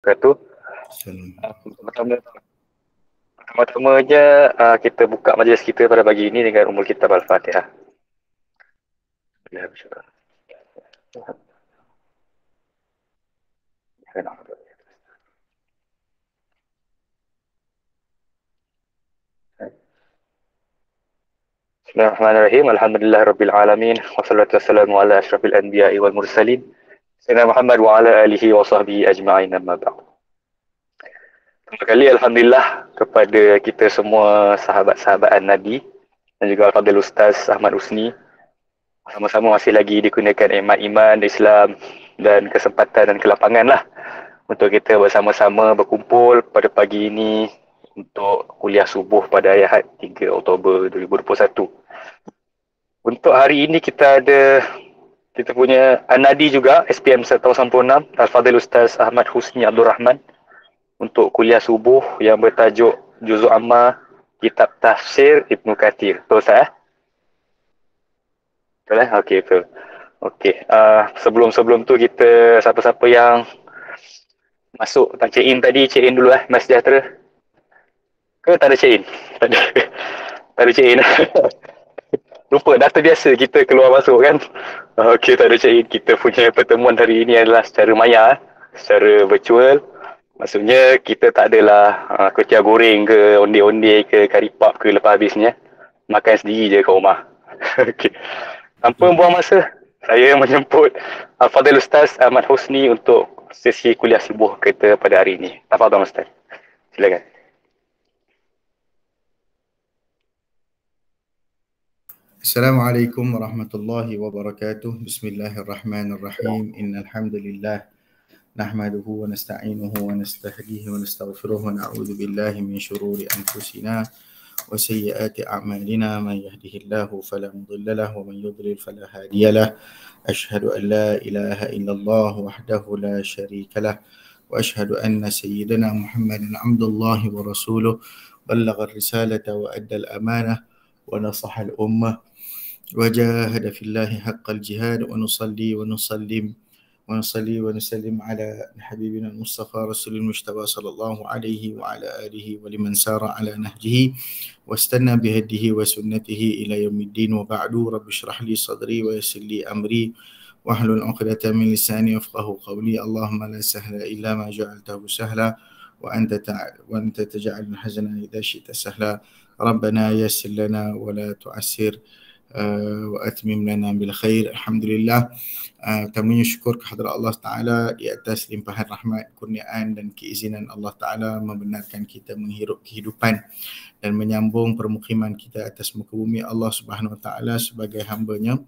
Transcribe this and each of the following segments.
Kata pertama-tama je kita buka majlis kita pada pagi ini dengan Ummul Kitab Al-Fatihah. Bismillahirrahmanirrahim. Alhamdulillahirabbil alamin. Wassalatu wassalamu ala asyrafil anbiya'i wal mursalin. Sayyidina Muhammad wa ala alihi wa sahbihi ajma'in, amma ba'd. Pertama kali alhamdulillah kepada kita semua sahabat-sahabat Nabi dan juga Al-Fadhil Ustaz Ahmad Husni, sama-sama masih lagi dikurniakan nikmat iman, Islam dan kesempatan dan kelapangan lah untuk kita bersama-sama berkumpul pada pagi ini untuk kuliah subuh pada Ahad 3 Oktober 2021. Untuk hari ini kita punya Anadi juga, SPM 186, Al-Fadhil Ustaz Ahmad Husni Abdul Rahman, untuk kuliah subuh yang bertajuk Juz'u Amma Kitab Tafsir Ibnu Kathir. Betul saya? Betul eh? Okey, betul. Okey, sebelum tu kita siapa-siapa yang masuk tak check in tadi, check in dulu Mas Sejahtera. Ke tak ada check in? Tak ada. Tak ada check in. Lupa data biasa kita keluar masuk kan. Okey, tak ada check in. Kita punya pertemuan hari ini adalah secara maya, secara virtual. Maksudnya kita tak adalah kutia goreng ke, onde-onde ke, karipap ke lepas habisnya. Makan sendiri je kat rumah. Okey. Tanpa buang masa, saya menjemput Al-Fadhil Ustaz Ahmad Husni untuk sesi kuliah subuh kita pada hari ini. Tafadhal Ustaz. Silakan. Assalamualaikum warahmatullahi wabarakatuh. Bismillahirrahmanirrahim. Innal hamdalillah nahmaduhu wa nasta'inuhu wa nastahdihi wa nastaghfiruh wa na'udzu billahi min shururi anfusina wa sayyiati a'malina. Man yahdihillahu fala mudilla lahu wa man yudlil fala hadiya lahu. Asyhadu an la ilaha illallah wahdahu la syarika lah wa asyhadu anna sayyidana Muhammadan abdullahi wa rasuluh ballagha ar-risalata wa adda al-amanah wa nasaha al-ummah وجاهد في الله حق الجهاد ونصلي ونسلم على حبيبنا المصطفى رسول المجتبى صلى الله عليه وعلى آله ولمن سار على نهجه واستنى بهديه وسنته إلى يوم الدين. وبعد رب اشرح لي صدري ويسر لي أمري واحلل عقدة من لساني يفقهوا قولي. اللهم لا سهل إلا ما جعلته سهلا وأنت تجعل الحزن إذا شئت سهلا. ربنا يسر لنا ولا تعسر وأتمم لنا بالخير. Alhamdulillah, kami syukur kehadrat Allah Ta'ala di atas limpahan rahmat, kurniaan dan keizinan Allah Ta'ala membenarkan kita menghirup kehidupan dan menyambung permukiman kita atas muka bumi Allah Subhanahu Wa Ta'ala sebagai hamba-Nya,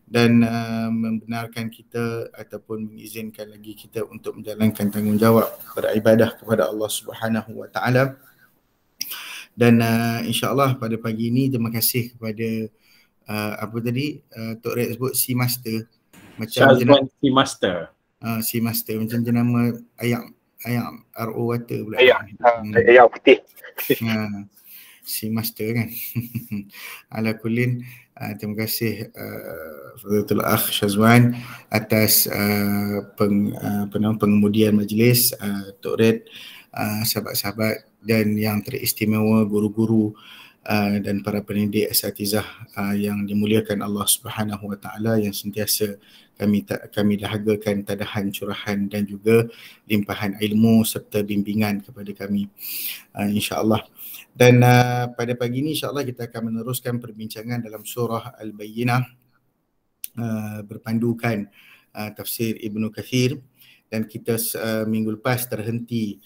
dan membenarkan kita ataupun mengizinkan lagi kita untuk menjalankan tanggungjawab beribadah kepada Allah Subhanahu Wa Ta'ala. Dan insya-Allah pada pagi ini terima kasih kepada Tok Red sebut Sea Master, macam Syazwan Sea Master. Sea Master macam jenama ayam RO water pula. Ayam putih. Sea Master kan. Ala kulin, terima kasih Fadlatul Akh Syazwan atas pengemudian majlis, Tok Red, sahabat-sahabat dan yang teristimewa, guru-guru dan para pendidik asatizah yang dimuliakan Allah Subhanahu Wa Ta'ala, yang sentiasa kami dahagakan tadahan, curahan dan juga limpahan ilmu serta bimbingan kepada kami, insya-Allah. Dan pada pagi ini insya-Allah kita akan meneruskan perbincangan dalam surah Al-Bayyinah berpandukan tafsir Ibnu Kathir, dan kita minggu lepas terhenti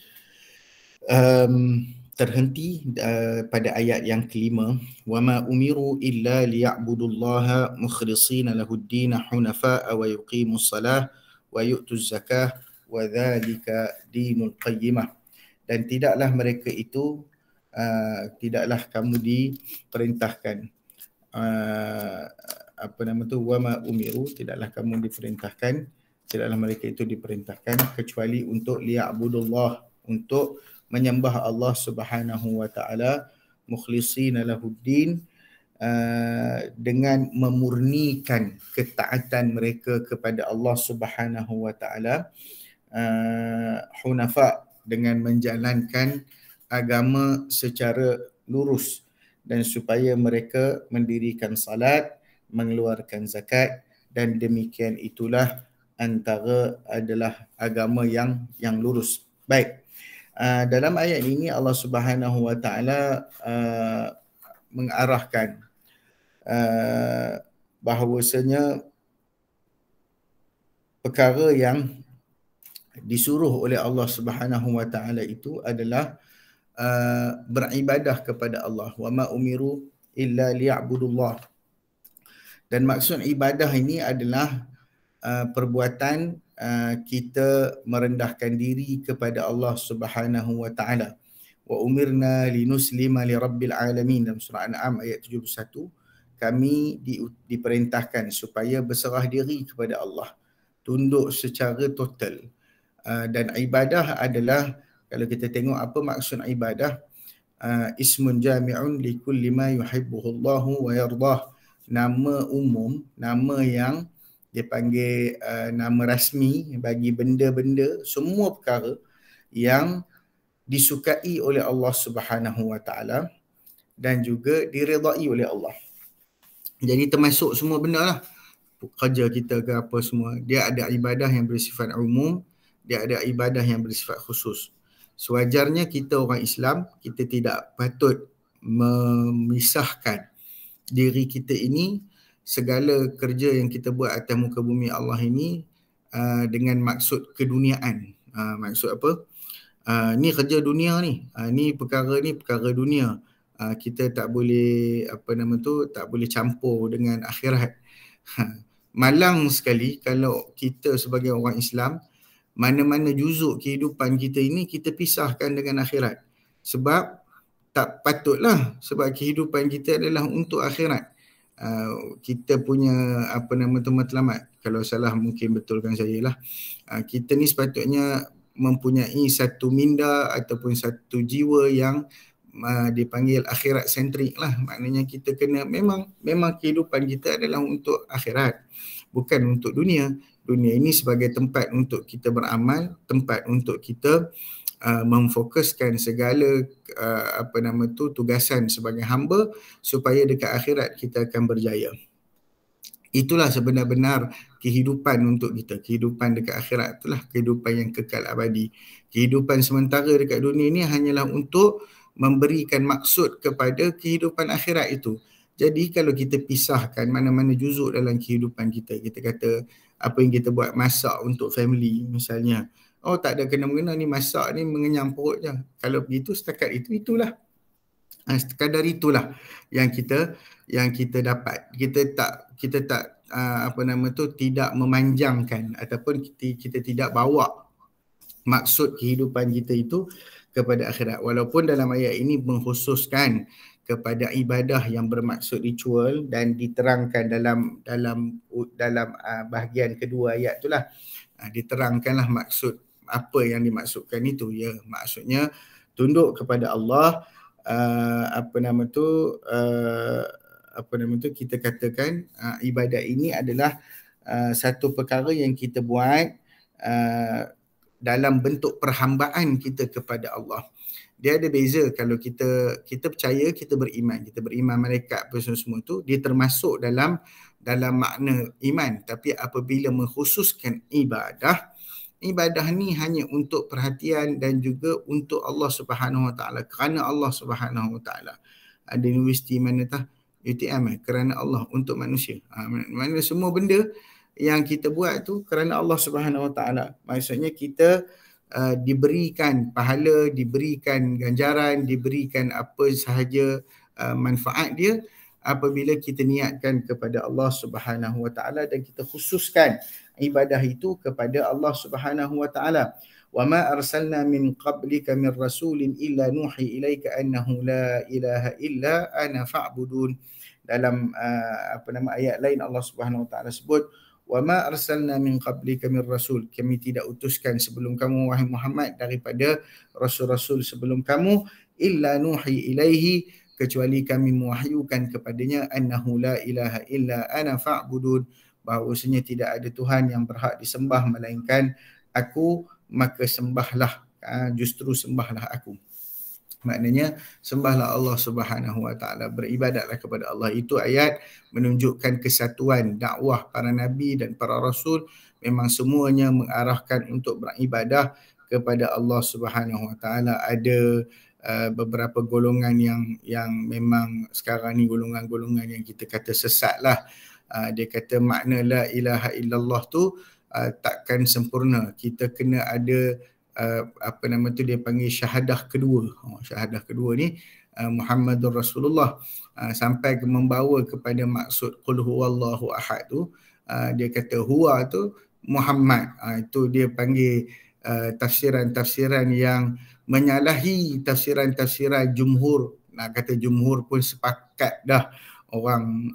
pada ayat yang kelima, wama umiru illa liya'budullaha mukhlishina lahuddin hunafa'a wa yuqimus salah wa yu'tuz zakah wa dzalika dinul qayyimah. Dan tidaklah mereka itu tidaklah kamu diperintahkan wama umiru, tidaklah kamu diperintahkan, tidaklah mereka itu diperintahkan kecuali untuk liya'budullah, untuk menyembah Allah Subhanahu Wa Ta'ala, mukhlishina lahuddin, dengan memurnikan ketaatan mereka kepada Allah Subhanahu Wa Ta'ala, hunafa, dengan menjalankan agama secara lurus, dan supaya mereka mendirikan salat, mengeluarkan zakat, dan demikian itulah antara adalah agama yang lurus. Baik. Dalam ayat ini Allah Subhanahu wa taala mengarahkan bahawasanya perkara yang disuruh oleh Allah Subhanahu wa taala itu adalah beribadah kepada Allah. Wa ma umiru illa liya'budullah. Dan maksud ibadah ini adalah perbuatan kita merendahkan diri kepada Allah Subhanahu wa taala. Wa umirna linuslima lirabbil alamin, dalam surah An'am ayat 71. Kami diperintahkan supaya berserah diri kepada Allah, tunduk secara total. Dan ibadah adalah, kalau kita tengok apa maksud ibadah, ismun jami'un li kulli ma yuhibbuhu Allahu wa yardah. Nama umum, nama yang dia panggil nama rasmi bagi benda-benda, semua perkara yang disukai oleh Allah Subhanahu wa taala dan juga diredai oleh Allah. Jadi termasuk semua benda lah, kerja kita ke apa semua, dia ada ibadah yang bersifat umum, dia ada ibadah yang bersifat khusus. Sewajarnya kita orang Islam, kita tidak patut memisahkan diri kita ini, segala kerja yang kita buat atas muka bumi Allah ini dengan maksud keduniaan. Maksud apa? Ni kerja dunia ni, ni perkara dunia. Kita tak boleh tak boleh campur dengan akhirat. Malang sekali kalau kita sebagai orang Islam, mana-mana juzuk kehidupan kita ini kita pisahkan dengan akhirat. Sebab tak patutlah, sebab kehidupan kita adalah untuk akhirat. Kita punya matlamat, kalau salah mungkin betulkan saya lah. Kita ni sepatutnya mempunyai satu minda ataupun satu jiwa yang dipanggil akhirat sentrik lah. Maknanya kita kena, memang kehidupan kita adalah untuk akhirat, bukan untuk dunia. Dunia ini sebagai tempat untuk kita beramal, tempat untuk kita memfokuskan segala tugasan sebagai hamba, supaya dekat akhirat kita akan berjaya. Itulah sebenar-benar kehidupan untuk kita. Kehidupan dekat akhirat itulah kehidupan yang kekal abadi. Kehidupan sementara dekat dunia ini hanyalah untuk memberikan maksud kepada kehidupan akhirat itu. Jadi kalau kita pisahkan mana-mana juzuk dalam kehidupan kita, kita kata apa yang kita buat, masak untuk family misalnya, oh tak ada kena-mengena, ni masak ni mengenyang perut je. Kalau begitu, setakat itulah. Sekadar itulah yang kita dapat. Kita tak tidak memanjangkan ataupun kita tidak bawa maksud kehidupan kita itu kepada akhirat. Walaupun dalam ayat ini mengkhususkan kepada ibadah yang bermaksud ritual dan diterangkan dalam bahagian kedua ayat itulah, diterangkanlah maksud apa yang dimaksudkan itu. Ya, maksudnya tunduk kepada Allah. Kita katakan ibadah ini adalah satu perkara yang kita buat dalam bentuk perhambaan kita kepada Allah. Dia ada beza kalau kita percaya, kita beriman malaikat apa semua tu, dia termasuk dalam makna iman. Tapi apabila mengkhususkan ibadah ni hanya untuk perhatian dan juga untuk Allah Subhanahu Wa Taala, kerana Allah Subhanahu Wa Taala. Ada universiti mana UTM kerana Allah, untuk manusia. Mana semua benda yang kita buat tu kerana Allah Subhanahu Wa Taala. Maksudnya kita diberikan pahala, diberikan ganjaran, diberikan apa sahaja manfaat dia apabila kita niatkan kepada Allah Subhanahu Wa Taala dan kita khususkan ibadah itu kepada Allah Subhanahu Wa Taala. Wa ma arsalna min qablika min rasulin illa nuhi ilaika annahu la ilaha illa ana fa'budun. Dalam ayat lain Allah Subhanahu Wa Taala sebut, wa ma arsalna min qablika min rasul, kami tidak utuskan sebelum kamu wahai Muhammad daripada rasul-rasul sebelum kamu, illa nuhi ilaihi, kecuali kami mewahyukan kepadanya, annahu la ilaha illa ana fa'budun, bahawasanya tidak ada Tuhan yang berhak disembah melainkan aku, maka sembahlah, justru sembahlah aku. Maknanya sembahlah Allah Subhanahu wa taala, beribadatlah kepada Allah. Itu ayat menunjukkan kesatuan dakwah para nabi dan para rasul, memang semuanya mengarahkan untuk beribadah kepada Allah Subhanahu wa taala. Ada beberapa golongan yang memang sekarang ni golongan-golongan yang kita kata sesat lah. Dia kata makna la ilaha illallah tu takkan sempurna. Kita kena ada dia panggil syahadah kedua. Syahadah kedua ni Muhammadur Rasulullah, sampai membawa kepada maksud qul huwallahu ahad tu. Dia kata huwa tu Muhammad. Itu dia panggil tafsiran-tafsiran yang menyalahi tafsiran-tafsiran jumhur. Nak kata jumhur pun sepakat dah, orang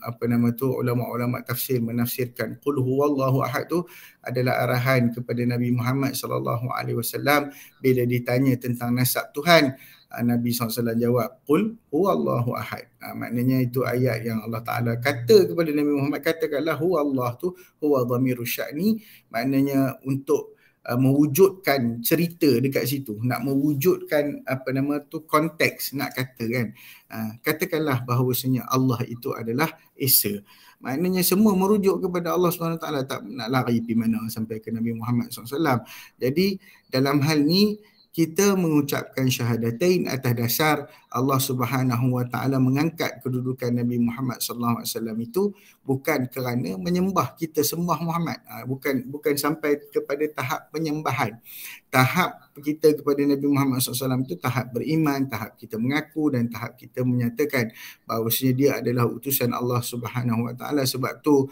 ulama-ulama tafsir menafsirkan qul huwallahu ahad tu adalah arahan kepada Nabi Muhammad sallallahu alaihi wasallam. Bila ditanya tentang nasab Tuhan, Nabi SAW jawab qul huwallahu ahad. Maknanya itu ayat yang Allah Taala kata kepada Nabi Muhammad, katakanlah huwallah tu huwa dhamirus sya'ni, maknanya untuk mewujudkan cerita dekat situ, nak mewujudkan konteks, nak kata kan, katakanlah bahawasanya Allah itu adalah Esa. Maknanya semua merujuk kepada Allah SWT, tak nak lari pergi mana sampai ke Nabi Muhammad SAW. Jadi dalam hal ni kita mengucapkan syahadatain atas dasar Allah Subhanahu wa taala mengangkat kedudukan Nabi Muhammad sallallahu alaihi wasallam itu bukan kerana menyembah, kita sembah Muhammad, bukan sampai kepada tahap penyembahan. Tahap kita kepada Nabi Muhammad SAW itu tahap beriman, tahap kita mengaku dan tahap kita menyatakan bahawasanya dia adalah utusan Allah Subhanahu wa taala. Sebab tu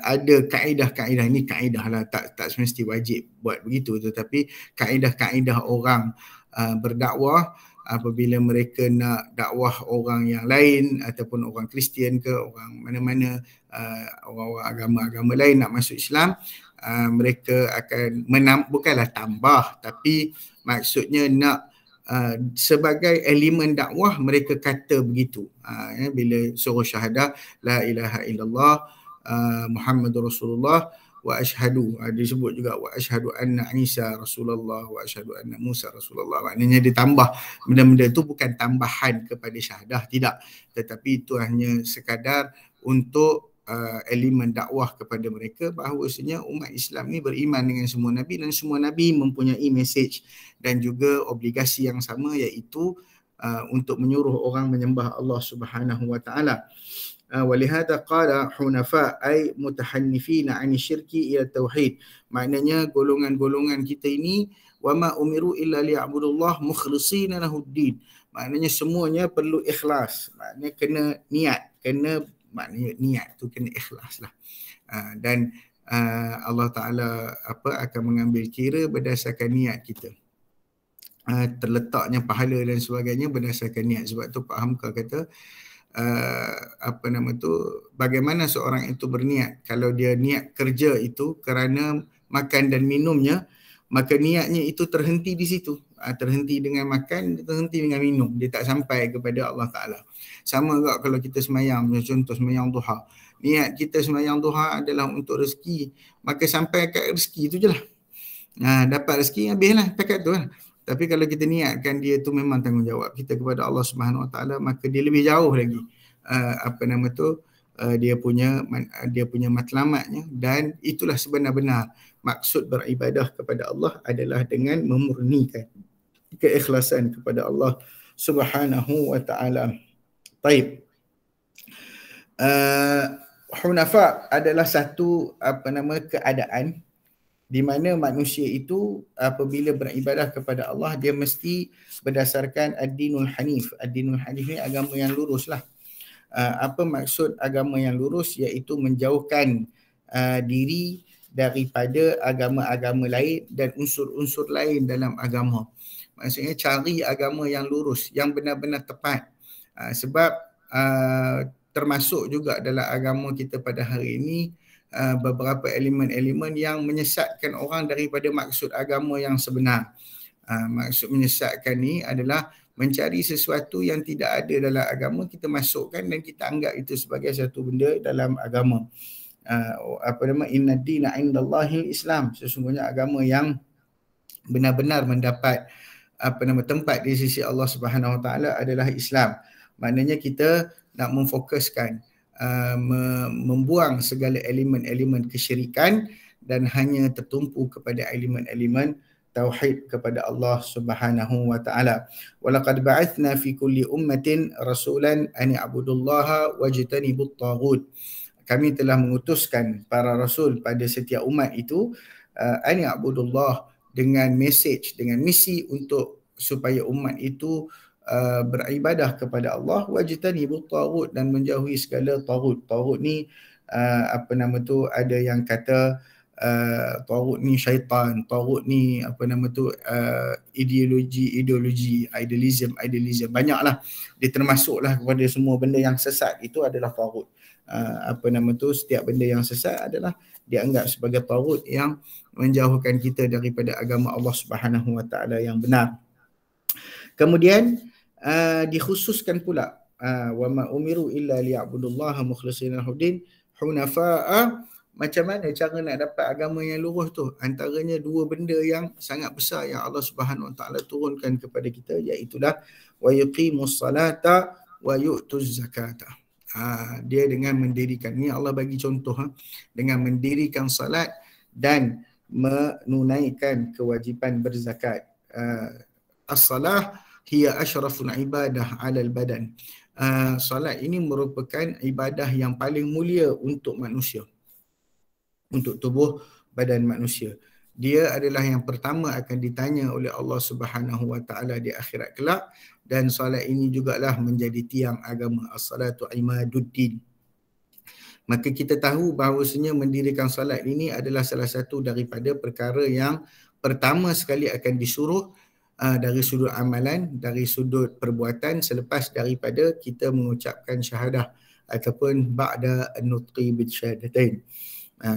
ada kaedah-kaedah, ni kaedah lah, tak semesti wajib buat begitu, tetapi kaedah-kaedah orang berdakwah apabila mereka nak dakwah orang yang lain ataupun orang Kristian ke orang mana-mana, orang-orang agama-agama lain nak masuk Islam, mereka akan bukanlah tambah, tapi maksudnya nak sebagai elemen dakwah mereka kata begitu. Bila suruh syahadah la ilaha illallah Muhammadur Rasulullah wa ashhadu, disebut juga wa ashhadu anna Isa Rasulullah wa ashhadu anna Musa Rasulullah. Maknanya dia tambah benda-benda itu, bukan tambahan kepada syahadah, tidak, tetapi itu hanya sekadar untuk elemen dakwah kepada mereka bahawasanya umat Islam ni beriman dengan semua nabi dan semua nabi mempunyai message dan juga obligasi yang sama, iaitu untuk menyuruh orang menyembah Allah Subhanahu wa taala. Walihada qala hunafa ay mutahannifina 'ani syirki ila tauhid. Maknanya golongan-golongan kita ini wama umiru illa liya'budullah mukhlishina lahuddin. Maknanya semuanya perlu ikhlas. Maknanya kena niat, maknanya niat tu kena ikhlas lah. Dan Allah Taala akan mengambil kira berdasarkan niat kita. Terletaknya pahala dan sebagainya berdasarkan niat. Sebab tu Pak Hamka kata bagaimana seorang itu berniat. Kalau dia niat kerja itu kerana makan dan minumnya, maka niatnya itu terhenti di situ, terhenti dengan makan, terhenti dengan minum, dia tak sampai kepada Allah Ta'ala. Sama juga kalau kita semayang, contoh semayang duha, niat kita semayang duha adalah untuk rezeki, maka sampai kat rezeki tu je lah, dapat rezeki habislah takat tu lah. Tapi kalau kita niatkan dia tu memang tanggungjawab kita kepada Allah Subhanahu Wa Taala, maka dia lebih jauh lagi dia punya matlamatnya. Dan itulah sebenar-benar maksud beribadah kepada Allah adalah dengan memurnikan keikhlasan kepada Allah Subhanahu Wa Taala. Baik. Hunafa adalah satu keadaan di mana manusia itu apabila beribadah kepada Allah, dia mesti berdasarkan ad-dinul hanif. Ad-dinul hanif ni agama yang lurus lah. Apa maksud agama yang lurus? Iaitu menjauhkan diri daripada agama-agama lain dan unsur-unsur lain dalam agama. Maksudnya cari agama yang lurus, yang benar-benar tepat. Sebab termasuk juga dalam agama kita pada hari ini beberapa elemen-elemen yang menyesatkan orang daripada maksud agama yang sebenar. Maksud menyesatkan ni adalah mencari sesuatu yang tidak ada dalam agama, kita masukkan dan kita anggap itu sebagai satu benda dalam agama. Inna dina indallahil Islam, sesungguhnya agama yang benar-benar mendapat tempat di sisi Allah Subhanahu Wa Taala adalah Islam. Maknanya kita nak memfokuskan membuang segala elemen-elemen kesyirikan dan hanya tertumpu kepada elemen-elemen tauhid kepada Allah Subhanahu Wa Taala. Walaqad ba'athna fi kulli ummatin rasulan an i'budullaha wajtanibut taghut. Kami telah mengutuskan para rasul pada setiap umat itu an i'budullah, dengan message, dengan misi untuk supaya umat itu beribadah kepada Allah, wajtanibut taghut, dan menjauhi segala taghut. Taghut ni ada yang kata taghut ni syaitan, taghut ni ideologi, idealism, banyaklah. Dia termasuklah kepada semua benda yang sesat, itu adalah taghut. Setiap benda yang sesat adalah dianggap sebagai taghut yang menjauhkan kita daripada agama Allah Subhanahu Wa Taala yang benar. Kemudian dikhususkan pula wa ma umiru illa liya'budullaha mukhlishina lahuddin hunafa'a. Macam mana cara nak dapat agama yang lurus tu? Antaranya dua benda yang sangat besar yang Allah Subhanahu Wa Taala turunkan kepada kita, iaitu wa yuqimus salata wa yu'tuz zakata. Dia dengan mendirikan, ni Allah bagi contoh, dengan mendirikan salat dan menunaikan kewajipan berzakat. As-salah hiya asyraful ibadah 'alal badan. Salat ini merupakan ibadah yang paling mulia untuk manusia, untuk tubuh badan manusia. Dia adalah yang pertama akan ditanya oleh Allah Subhanahu Wa Taala di akhirat kelak, dan solat ini jugalah menjadi tiang agama. As-salatu imaduddin. Maka kita tahu bahawasanya mendirikan solat ini adalah salah satu daripada perkara yang pertama sekali akan disuruh dari sudut amalan, dari sudut perbuatan, selepas daripada kita mengucapkan syahadah ataupun ba'da an-nutqi bisyahadatain.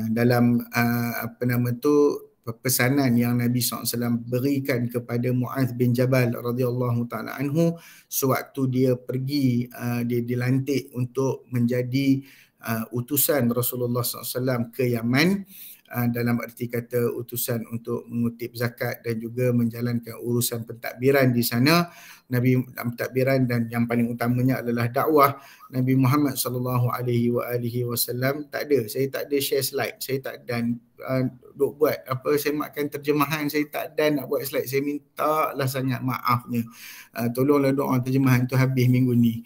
Dalam pesanan yang Nabi SAW berikan kepada Mu'adz bin Jabal radhiyallahu ta'ala anhu sewaktu dia pergi, dia dilantik untuk menjadi utusan Rasulullah SAW ke Yaman, dalam arti kata utusan untuk mengutip zakat dan juga menjalankan urusan pentadbiran di sana. Nabi pentadbiran, dan yang paling utamanya adalah dakwah. Nabi Muhammad SAW tak ada, saya tak ada share slide, saya tak dan duk buat saya makan terjemahan, saya tak dan nak buat slide. Saya minta lah sangat maafnya, tolonglah doa terjemahan tu habis minggu ni.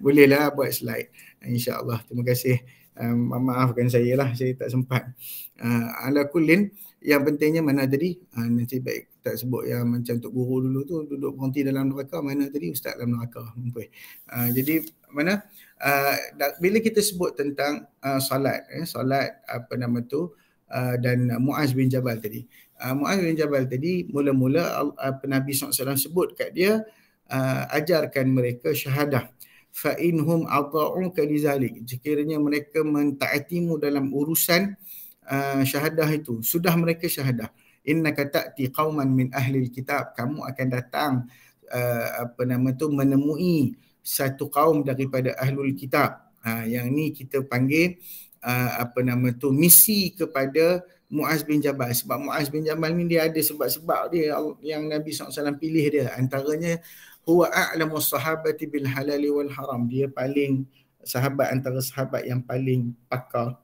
Bolehlah buat slide, insya-Allah. Terima kasih. Maafkan saya lah, saya tak sempat. Ala kullin, yang pentingnya mana tadi, nanti baik tak sebut yang macam Tok Guru dulu tu duduk berhenti dalam neraka, mana tadi Ustaz dalam neraka. Jadi mana bila kita sebut tentang solat dan Mu'adz bin Jabal tadi, Mu'adz bin Jabal tadi mula-mula Nabi SAW sebut kat dia, ajarkan mereka syahadah. Fa inhum ata'uka lizalik, sekiranya mereka mentaatimu dalam urusan syahadah itu, sudah mereka syahadah. Innaka ta'ti qauman min ahli kitab, kamu akan datang menemui satu kaum daripada ahlul kitab. Yang ni kita panggil misi kepada Mu'adz bin Jabal. Sebab Mu'adz bin Jabal ni dia ada sebab-sebab dia yang Nabi SAW pilih dia. Antaranya huwa a'lamu sahabati bil halali wal haram, dia paling sahabat antara sahabat yang paling pakar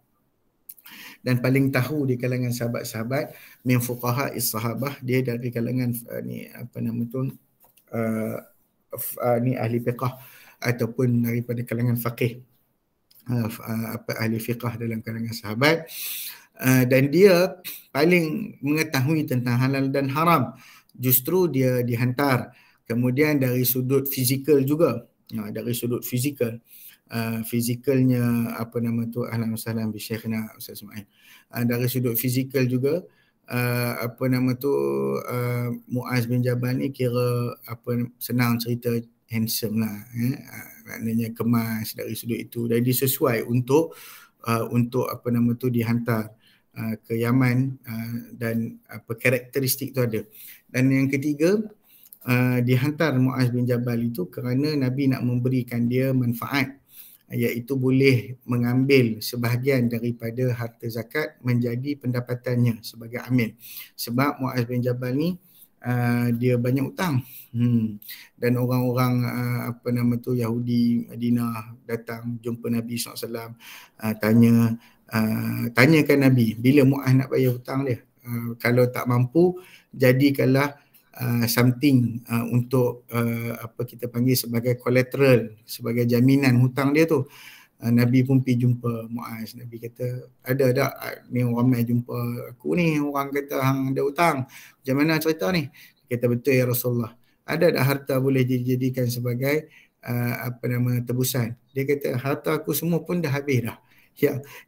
dan paling tahu di kalangan sahabat-sahabat. Min fuqaha'is sahabah, dia dari kalangan ahli fiqh ataupun daripada kalangan faqih, ahli fiqh dalam kalangan sahabat. Dan dia paling mengetahui tentang halal dan haram. Justru dia dihantar. Kemudian dari sudut fizikal juga, dari sudut fizikal, fizikalnya ahlan wa sahlan bi Syekhna Ustaz Ismail. Dari sudut fizikal juga Mu'adz bin Jabal ni kira senang cerita handsome lah, maknanya kemas dari sudut itu. Jadi sesuai untuk dihantar ke Yaman, dan karakteristik tu ada. Dan yang ketiga, dihantar Mu'adz bin Jabal itu kerana Nabi nak memberikan dia manfaat iaitu boleh mengambil sebahagian daripada harta zakat menjadi pendapatannya sebagai amil. Sebab Muaz bin Jabal ni dia banyak hutang. Dan orang-orang Yahudi Madinah datang jumpa Nabi SAW, tanyakan Nabi bila Muaz nak bayar hutang dia. Kalau tak mampu, jadikanlah something untuk kita panggil sebagai collateral, sebagai jaminan hutang dia tu. Nabi pun pergi jumpa Muaz. Nabi kata, ada tak ni orang ramai jumpa aku ni, orang kata hang ada hutang, macam mana cerita ni? Dia kata, betul ya Rasulullah. Ada tak harta boleh dijadikan sebagai tebusan? Dia kata, harta aku semua pun dah habis dah.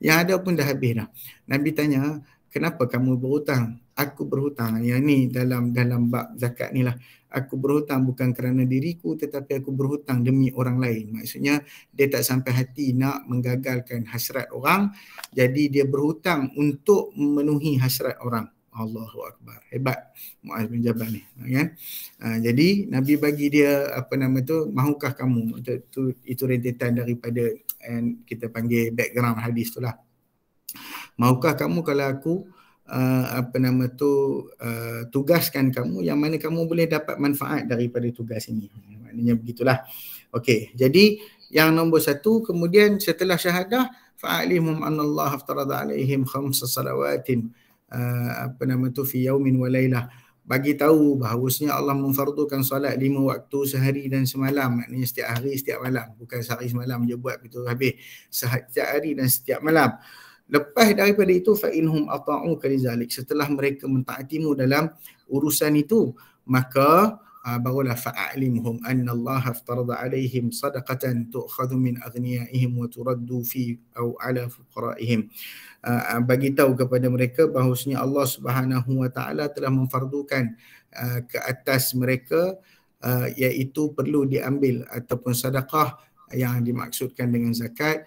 Yang ada pun dah habis dah. Nabi tanya, kenapa kamu berhutang? Aku berhutang. Yang ni dalam bab zakat ni lah. Aku berhutang bukan kerana diriku, tetapi aku berhutang demi orang lain. Maksudnya dia tak sampai hati nak menggagalkan hasrat orang, jadi dia berhutang untuk memenuhi hasrat orang. Allahu Akbar. Hebat Muaz bin Jabal ni, kan? Jadi Nabi bagi dia mahukah kamu, itu rentetan daripada kita panggil background hadis tu lah. Mahukah kamu kalau aku tugaskan kamu yang mana kamu boleh dapat manfaat daripada tugas ini? Maknanya begitulah. Okey, jadi yang nombor satu, kemudian setelah syahadah, fa'alimhum anallahu aftarada alaihim khamsa salawatin fi yaumin wa lailah. Bagi tahu bahawasanya Allah memfardukan solat 5 waktu sehari dan semalam. Maknanya setiap hari, setiap malam. Bukan sehari semalam je buat begitu habis. Setiap hari dan setiap malam. Lepas daripada itu, fa'inhum ata'uka lizalik. Setelah mereka mentaatimu dalam urusan itu, maka barulah fa'alimhum anna Allah aftarada alaihim sadaqatan tu'khadhu min aghniyaihim wa turaddu fi aw ala fuqaraihim. Bagi tahu kepada mereka bahawasanya Allah Subhanahu wa taala telah memfardukan ke atas mereka, iaitu perlu diambil ataupun sedekah yang dimaksudkan dengan zakat,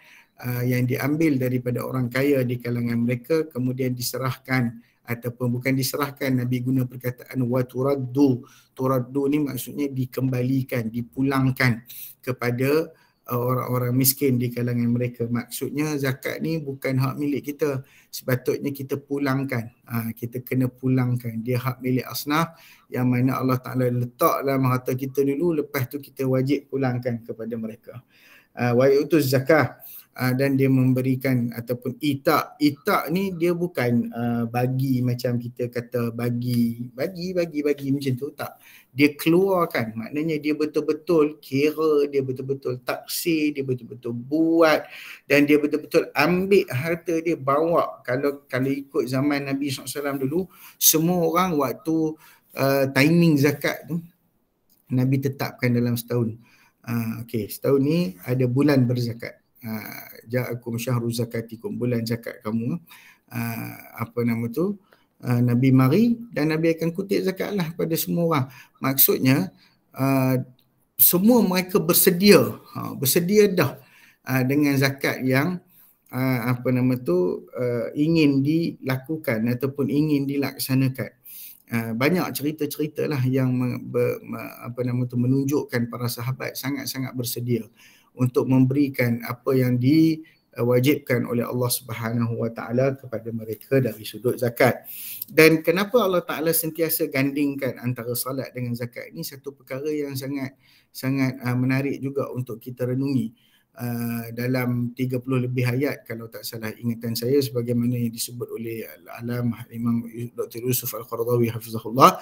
yang diambil daripada orang kaya di kalangan mereka, kemudian diserahkan ataupun bukan diserahkan, Nabi guna perkataan wa turaddu. Turaddu ni maksudnya dikembalikan, dipulangkan kepada orang-orang miskin di kalangan mereka. Maksudnya zakat ni bukan hak milik kita, sepatutnya kita pulangkan. Kita kena pulangkan. Dia hak milik asnaf yang mana Allah Ta'ala letak dalam harta kita dulu, lepas tu kita wajib pulangkan kepada mereka. Wa yu'tuz zakah, dan dia memberikan ataupun itak. Itak ni dia bukan bagi macam kita kata bagi macam tu, tak. Dia keluarkan, maknanya dia betul-betul kira, dia betul-betul taksir, dia betul-betul buat, dan dia betul-betul ambil harta dia bawa. Kalau ikut zaman Nabi SAW dulu, semua orang waktu timing zakat tu Nabi tetapkan dalam setahun. Setahun ni ada bulan berzakat. Ja'akum syahru zakatikum, bulan zakat kamu. Nabi mari dan Nabi akan kutip zakat lah pada semua orang. Maksudnya semua mereka bersedia dah dengan zakat yang ingin dilakukan ataupun ingin dilaksanakan. Banyak cerita-cerita lah yang menunjukkan para sahabat sangat-sangat bersedia untuk memberikan apa yang diwajibkan oleh Allah Subhanahu Wa Taala kepada mereka dari sudut zakat. Dan kenapa Allah Taala sentiasa gandingkan antara salat dengan zakat, ini satu perkara yang sangat menarik juga untuk kita renungi. Dalam 30 lebih ayat kalau tak salah ingatan saya, sebagaimana yang disebut oleh Al-Alamah Imam Dr. Yusuf Al-Qaradawi hafizahullah,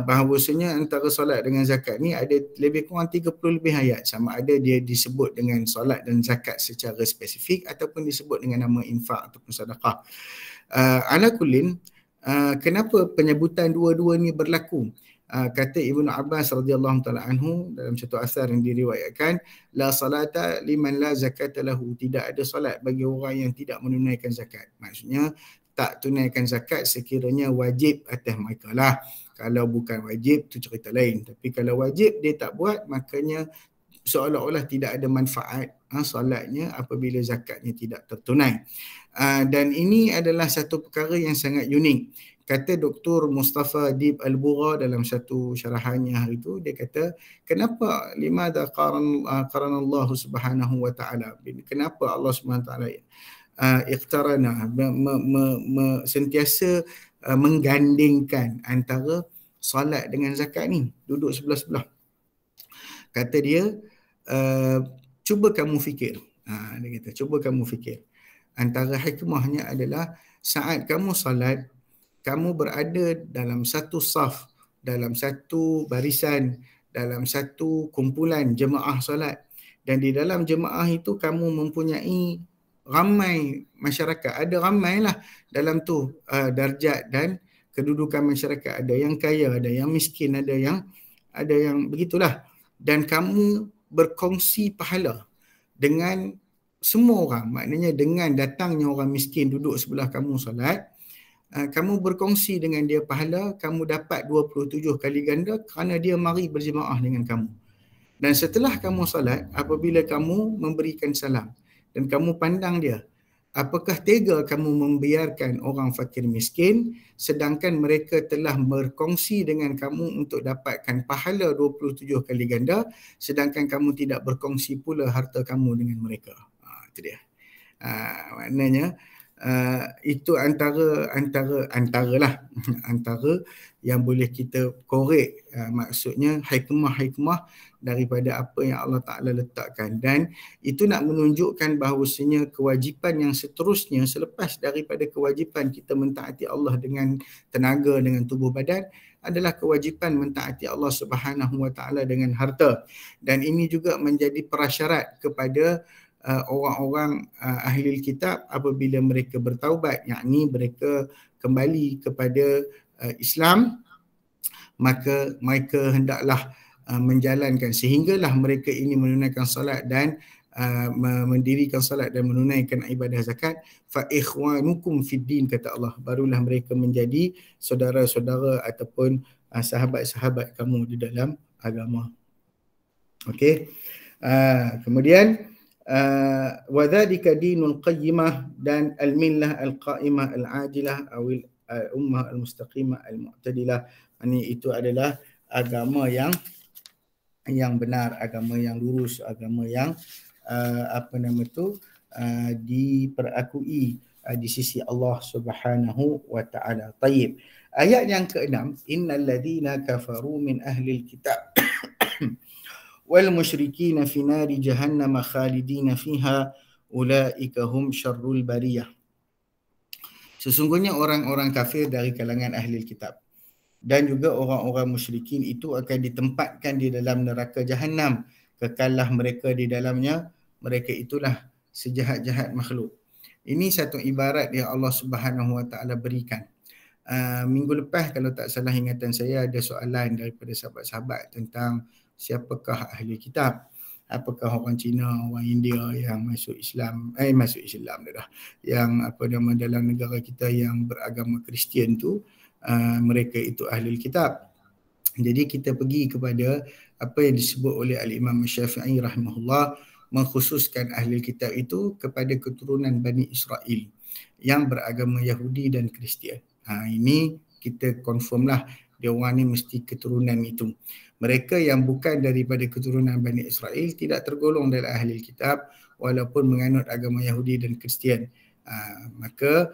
bahawasanya antara solat dengan zakat ni ada lebih kurang 30 lebih ayat. Sama ada dia disebut dengan solat dan zakat secara spesifik ataupun disebut dengan nama infak ataupun sedekah. Ala kullin, kenapa penyebutan dua-dua ni berlaku? Kata Ibnu Abbas radhiyallahu taala anhu dalam satu asar yang diriwayatkan, la salata liman la zakata lahu, tidak ada solat bagi orang yang tidak menunaikan zakat. Maksudnya tak tunaikan zakat sekiranya wajib atas mereka lah. Kalau bukan wajib tu cerita lain, tapi kalau wajib dia tak buat, makanya seolah-olah tidak ada manfaat solatnya apabila zakatnya tidak tertunai. Dan ini adalah satu perkara yang sangat unik. kata Dr. Mustafa Dib Al-Bugha dalam satu syarahannya hari itu, dia kata, kenapa limadha qarana Allah Subhanahu wa taala, kenapa Allah Subhanahu wa taala iqtarana, sentiasa menggandingkan antara solat dengan zakat ni, duduk sebelah-sebelah. Kata dia, cuba kamu fikir. Dia kata, cuba kamu fikir. Antara hikmahnya adalah saat kamu salat, kamu berada dalam satu saf, dalam satu barisan, dalam satu kumpulan jemaah salat. Dan di dalam jemaah itu kamu mempunyai ramai masyarakat. Ada ramailah dalam tu darjat dan kedudukan masyarakat. Ada yang kaya, ada yang miskin, ada yang begitulah. Dan kamu berkongsi pahala dengan semua orang. Maknanya dengan datangnya orang miskin duduk sebelah kamu salat, kamu berkongsi dengan dia pahala, kamu dapat 27 kali ganda kerana dia mari berjemaah dengan kamu. Dan setelah kamu salat, apabila kamu memberikan salam dan kamu pandang dia, apakah tega kamu membiarkan orang fakir miskin sedangkan mereka telah berkongsi dengan kamu untuk dapatkan pahala 27 kali ganda, sedangkan kamu tidak berkongsi pula harta kamu dengan mereka. Itu dia. Maknanya itu antara yang boleh kita korek, maksudnya hikmah-hikmah daripada apa yang Allah Ta'ala letakkan. Dan itu nak menunjukkan bahawasanya kewajipan yang seterusnya selepas daripada kewajipan kita mentaati Allah dengan tenaga, dengan tubuh badan, adalah kewajipan mentaati Allah Subhanahu Wa Ta'ala dengan harta. Dan ini juga menjadi prasyarat kepada orang-orang ahli kitab apabila mereka bertaubat, yakni mereka kembali kepada Islam, maka mereka hendaklah menjalankan sehinggalah mereka ini menunaikan salat dan mendirikan salat dan menunaikan ibadah zakat. Fa ikhwanukum fid din, kata Allah, barulah mereka menjadi saudara-saudara ataupun sahabat-sahabat kamu di dalam agama. Okey. Kemudian wadzalika dinul qayyimah, dan al-millah al-qa'imah al-ajilah atau al-ummah al-mustaqimah al-mu'tadilah. Ini itu adalah agama yang benar, agama yang lurus, agama yang diperakui di sisi Allah Subhanahu wa taala. Tayyib. Ayat yang ke-6, innal ladzina kafaru min ahli al-kitab wal musyrikin fi nari jahannam khalidina fiha ulaika hum syarrul bariyah. Sesungguhnya orang-orang kafir dari kalangan ahli kitab dan juga orang-orang musyrikin itu akan ditempatkan di dalam neraka Jahannam, kekallah mereka di dalamnya, mereka itulah sejahat-jahat makhluk. Ini satu ibarat yang Allah Subhanahu Wa Taala berikan. Minggu lepas kalau tak salah ingatan saya ada soalan daripada sahabat-sahabat tentang siapakah ahli kitab. Apakah orang Cina, orang India yang masuk Islam dah. Yang dalam negara kita yang beragama Kristian tu, mereka itu ahli kitab. Jadi kita pergi kepada apa yang disebut oleh Al-Imam Syafi'i rahimahullah, mengkhususkan ahli kitab itu kepada keturunan Bani Israel yang beragama Yahudi dan Kristian. Ini kita confirm lah, dia orang ni mesti keturunan itu. Mereka yang bukan daripada keturunan Bani Israel tidak tergolong dalam ahli kitab walaupun menganut agama Yahudi dan Kristian. Maka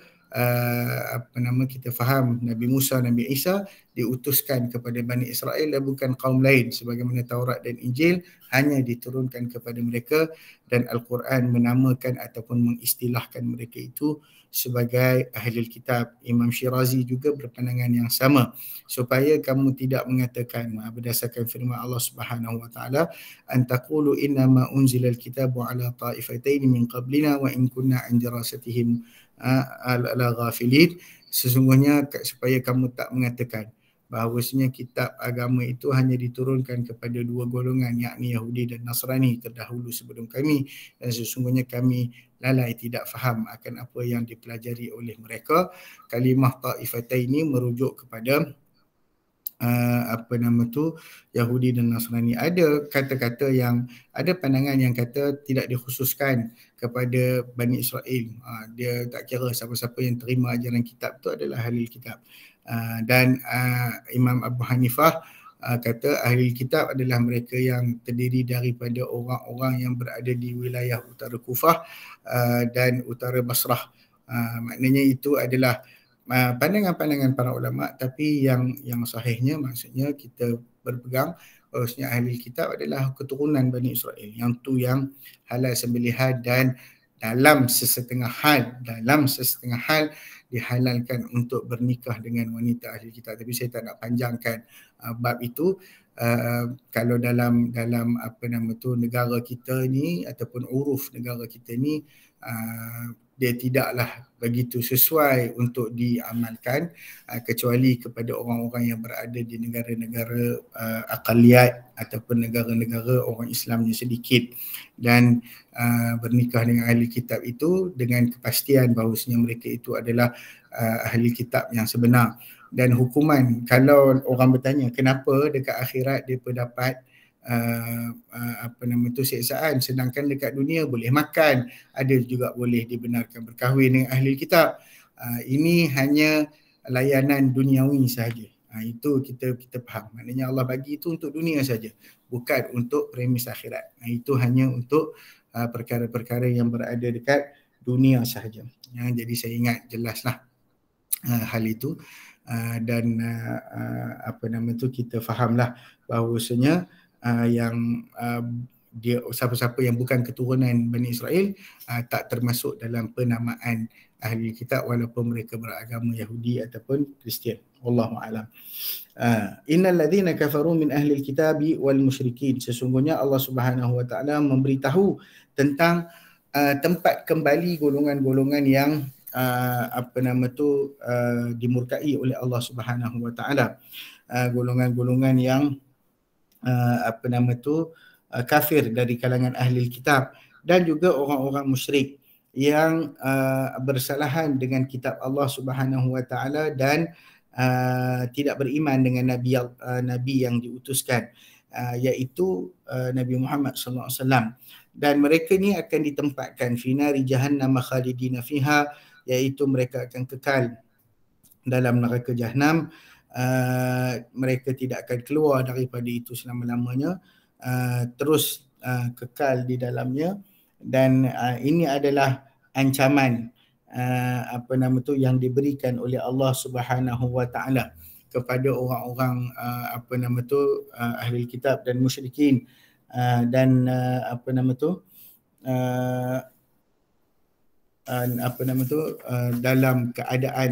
kita faham Nabi Musa, Nabi Isa diutuskan kepada Bani Israel dan bukan kaum lain, sebagaimana Taurat dan Injil hanya diturunkan kepada mereka, dan Al-Quran menamakan ataupun mengistilahkan mereka itu sebagai ahli kitab. Imam Syirazi juga berpandangan yang sama, supaya kamu tidak mengatakan berdasarkan firman Allah Subhanahu wa taala, an taqulu inna ma unzila al-kitabu ala ta'ifatain min qablina wa in kunna an dirasatihim ala ghafilin. Sesungguhnya supaya kamu tak mengatakan bahawasanya kitab agama itu hanya diturunkan kepada dua golongan, yakni Yahudi dan Nasrani terdahulu sebelum kami, dan sesungguhnya kami lalai tidak faham akan apa yang dipelajari oleh mereka. Kalimah ta'ifatain ini merujuk kepada Yahudi dan Nasrani. Ada kata-kata yang ada pandangan yang kata tidak dikhususkan kepada Bani Israel. Dia tak kira siapa-siapa yang terima ajaran kitab tu adalah ahli kitab. Dan Imam Abu Hanifah kata ahli kitab adalah mereka yang terdiri daripada orang-orang yang berada di wilayah utara Kufah dan utara Basrah. Maknanya itu adalah pandangan-pandangan para ulama, tapi yang sahihnya maksudnya kita berpegang bahawasanya ahli kitab adalah keturunan Bani Israel yang halal sembelihan dan dalam sesetengah hal dihalalkan untuk bernikah dengan wanita ahli kitab. Tapi saya tak nak panjangkan bab itu. Kalau dalam negara kita ni ataupun uruf negara kita ni, dia tidaklah begitu sesuai untuk diamalkan kecuali kepada orang-orang yang berada di negara-negara aqaliyat ataupun negara-negara orang Islamnya sedikit, dan bernikah dengan ahli kitab itu dengan kepastian bahawasanya mereka itu adalah ahli kitab yang sebenar. Dan hukuman, kalau orang bertanya kenapa dekat akhirat dia dapat siksaan, sedangkan dekat dunia boleh makan, ada juga boleh dibenarkan berkahwin dengan ahli kitab. Ini hanya layanan duniawi sahaja. Itu kita faham. Maknanya Allah bagi itu untuk dunia saja, bukan untuk premis akhirat. Itu hanya untuk perkara-perkara yang berada dekat dunia sahaja. Jadi saya ingat jelaslah hal itu. Dan kita fahamlah bahawasanya yang dia siapa-siapa yang bukan keturunan Bani Israel tak termasuk dalam penamaan ahli kitab walaupun mereka beragama Yahudi ataupun Kristian. Wallahu a'lam. Innal ladzina kafaru min ahli alkitabi wal musyrikin, sesungguhnya Allah Subhanahu wa taala memberitahu tentang tempat kembali golongan-golongan yang dimurkai oleh Allah Subhanahu wa taala, golongan-golongan yang kafir dari kalangan ahli kitab dan juga orang-orang musyrik yang bersalahan dengan kitab Allah Subhanahu wa taala dan tidak beriman dengan nabi yang diutuskan, iaitu Nabi Muhammad sallallahu alaihi wasallam. Dan mereka ni akan ditempatkan fi nari jahannam khalidina fiha, iaitu mereka akan kekal dalam neraka Jahanam. Mereka tidak akan keluar daripada itu selama-lamanya, terus kekal di dalamnya. Dan ini adalah ancaman yang diberikan oleh Allah Subhanahu wa taala kepada orang-orang ahli kitab dan musyrikin, dan dalam keadaan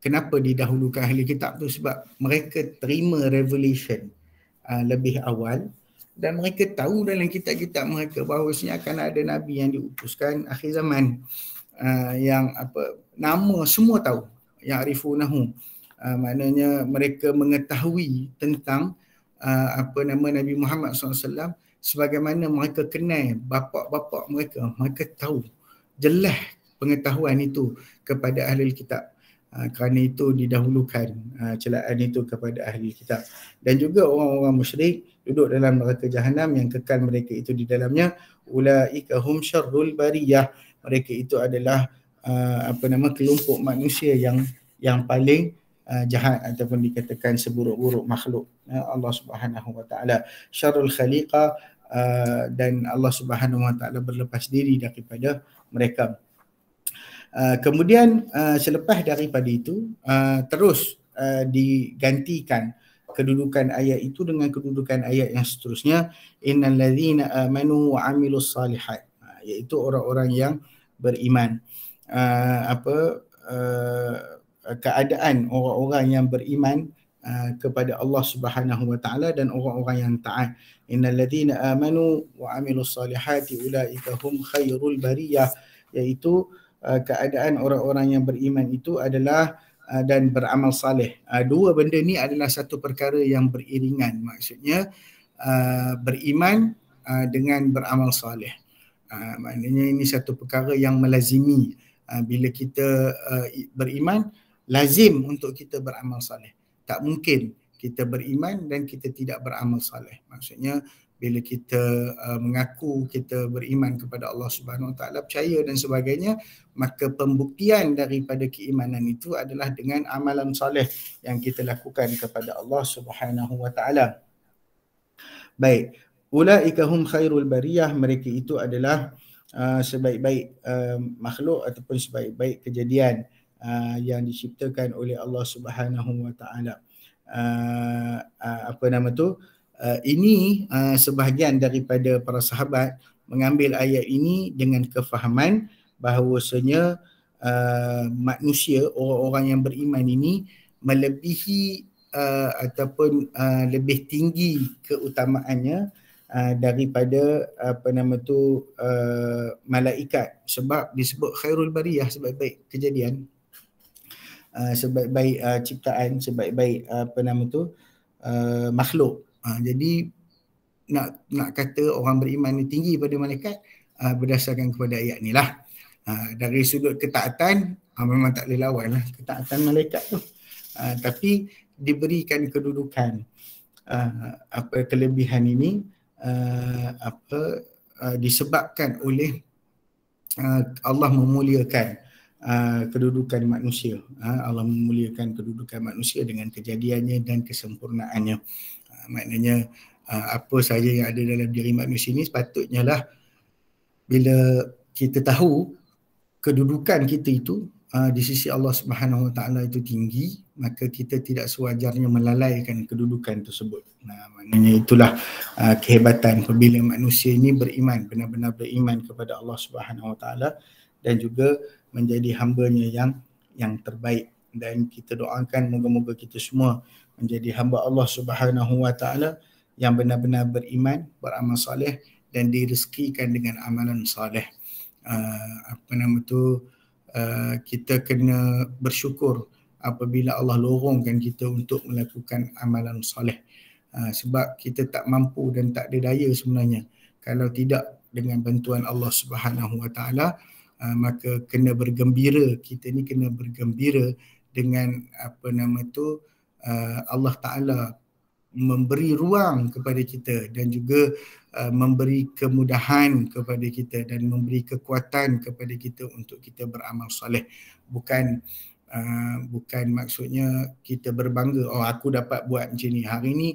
kenapa didahulukan ahli kitab tu, sebab mereka terima revelation lebih awal dan mereka tahu dalam kitab-kitab mereka bahawasanya akan ada nabi yang diutuskan akhir zaman, yang nama semua tahu, ya'rifunahu, maknanya mereka mengetahui tentang Nabi Muhammad SAW sebagaimana mereka kenal bapa-bapa mereka. Mereka tahu jelas pengetahuan itu kepada ahli kitab. Kerana itu didahulukan celaan itu kepada ahli kitab. Dan juga orang-orang musyrik duduk dalam neraka Jahanam yang kekal mereka itu di dalamnya. Ulaika hum syarrul bariyah. Mereka itu adalah kelompok manusia yang paling jahat ataupun dikatakan seburuk-buruk makhluk Allah Subhanahu wa taala. Syarrul khaliqa, dan Allah Subhanahu wa taala berlepas diri daripada mereka. Kemudian selepas daripada itu terus digantikan kedudukan ayat itu dengan kedudukan ayat yang seterusnya, innal ladzina amanu wa amilus salihat, iaitu orang-orang yang beriman. Keadaan orang-orang yang beriman kepada Allah Subhanahu wa taala dan orang-orang yang taat. Innal ladzina amanu wa amilus salihati ulaika hum khairul bariyah, iaitu keadaan orang-orang yang beriman itu adalah dan beramal saleh. Dua benda ni adalah satu perkara yang beriringan, maksudnya beriman dengan beramal saleh. Maknanya ini satu perkara yang melazimi. Bila kita beriman, lazim untuk kita beramal saleh. Tak mungkin kita beriman dan kita tidak beramal saleh. Maksudnya bila kita mengaku kita beriman kepada Allah Subhanahu Wa Taala, percaya dan sebagainya, maka pembuktian daripada keimanan itu adalah dengan amalan soleh yang kita lakukan kepada Allah Subhanahu Wa Taala. Baik, ulaika hum khairul bariyah, mereka itu adalah sebaik-baik makhluk ataupun sebaik-baik kejadian yang diciptakan oleh Allah Subhanahu Wa Taala. Ini sebahagian daripada para sahabat mengambil ayat ini dengan kefahaman bahawasanya manusia, orang-orang yang beriman ini melebihi ataupun lebih tinggi keutamaannya daripada malaikat, sebab disebut khairul bariyah, sebaik-baik kejadian, sebaik-baik ciptaan, sebaik-baik makhluk. Jadi nak kata orang beriman ni tinggi pada malaikat berdasarkan kepada ayat ni lah. Dari sudut ketaatan memang tak boleh lawan lah ketaatan malaikat tu, tapi diberikan kedudukan kelebihan ini disebabkan oleh Allah memuliakan kedudukan manusia. Allah memuliakan kedudukan manusia dengan kejadiannya dan kesempurnaannya. Maknanya apa saja yang ada dalam diri manusia ini sepatutnya lah, bila kita tahu kedudukan kita itu di sisi Allah Subhanahu Wa Taala itu tinggi, maka kita tidak sewajarnya melalaikan kedudukan tersebut. Maknanya itulah kehebatan apabila manusia ini beriman, benar-benar beriman kepada Allah Subhanahu Wa Taala dan juga menjadi hamba-Nya yang terbaik. Dan kita doakan moga-moga kita semua menjadi hamba Allah Subhanahu Wa Taala yang benar-benar beriman, beramal soleh dan direzekikan dengan amalan soleh. Kita kena bersyukur apabila Allah lorongkan kita untuk melakukan amalan soleh, sebab kita tak mampu dan tak ada daya sebenarnya. Kalau tidak dengan bantuan Allah Subhanahu Wa Taala, maka kena bergembira, kita ni kena bergembira dengan Allah Ta'ala memberi ruang kepada kita dan juga memberi kemudahan kepada kita dan memberi kekuatan kepada kita untuk kita beramal soleh. Bukan maksudnya kita berbangga, oh aku dapat buat macam ni, hari ni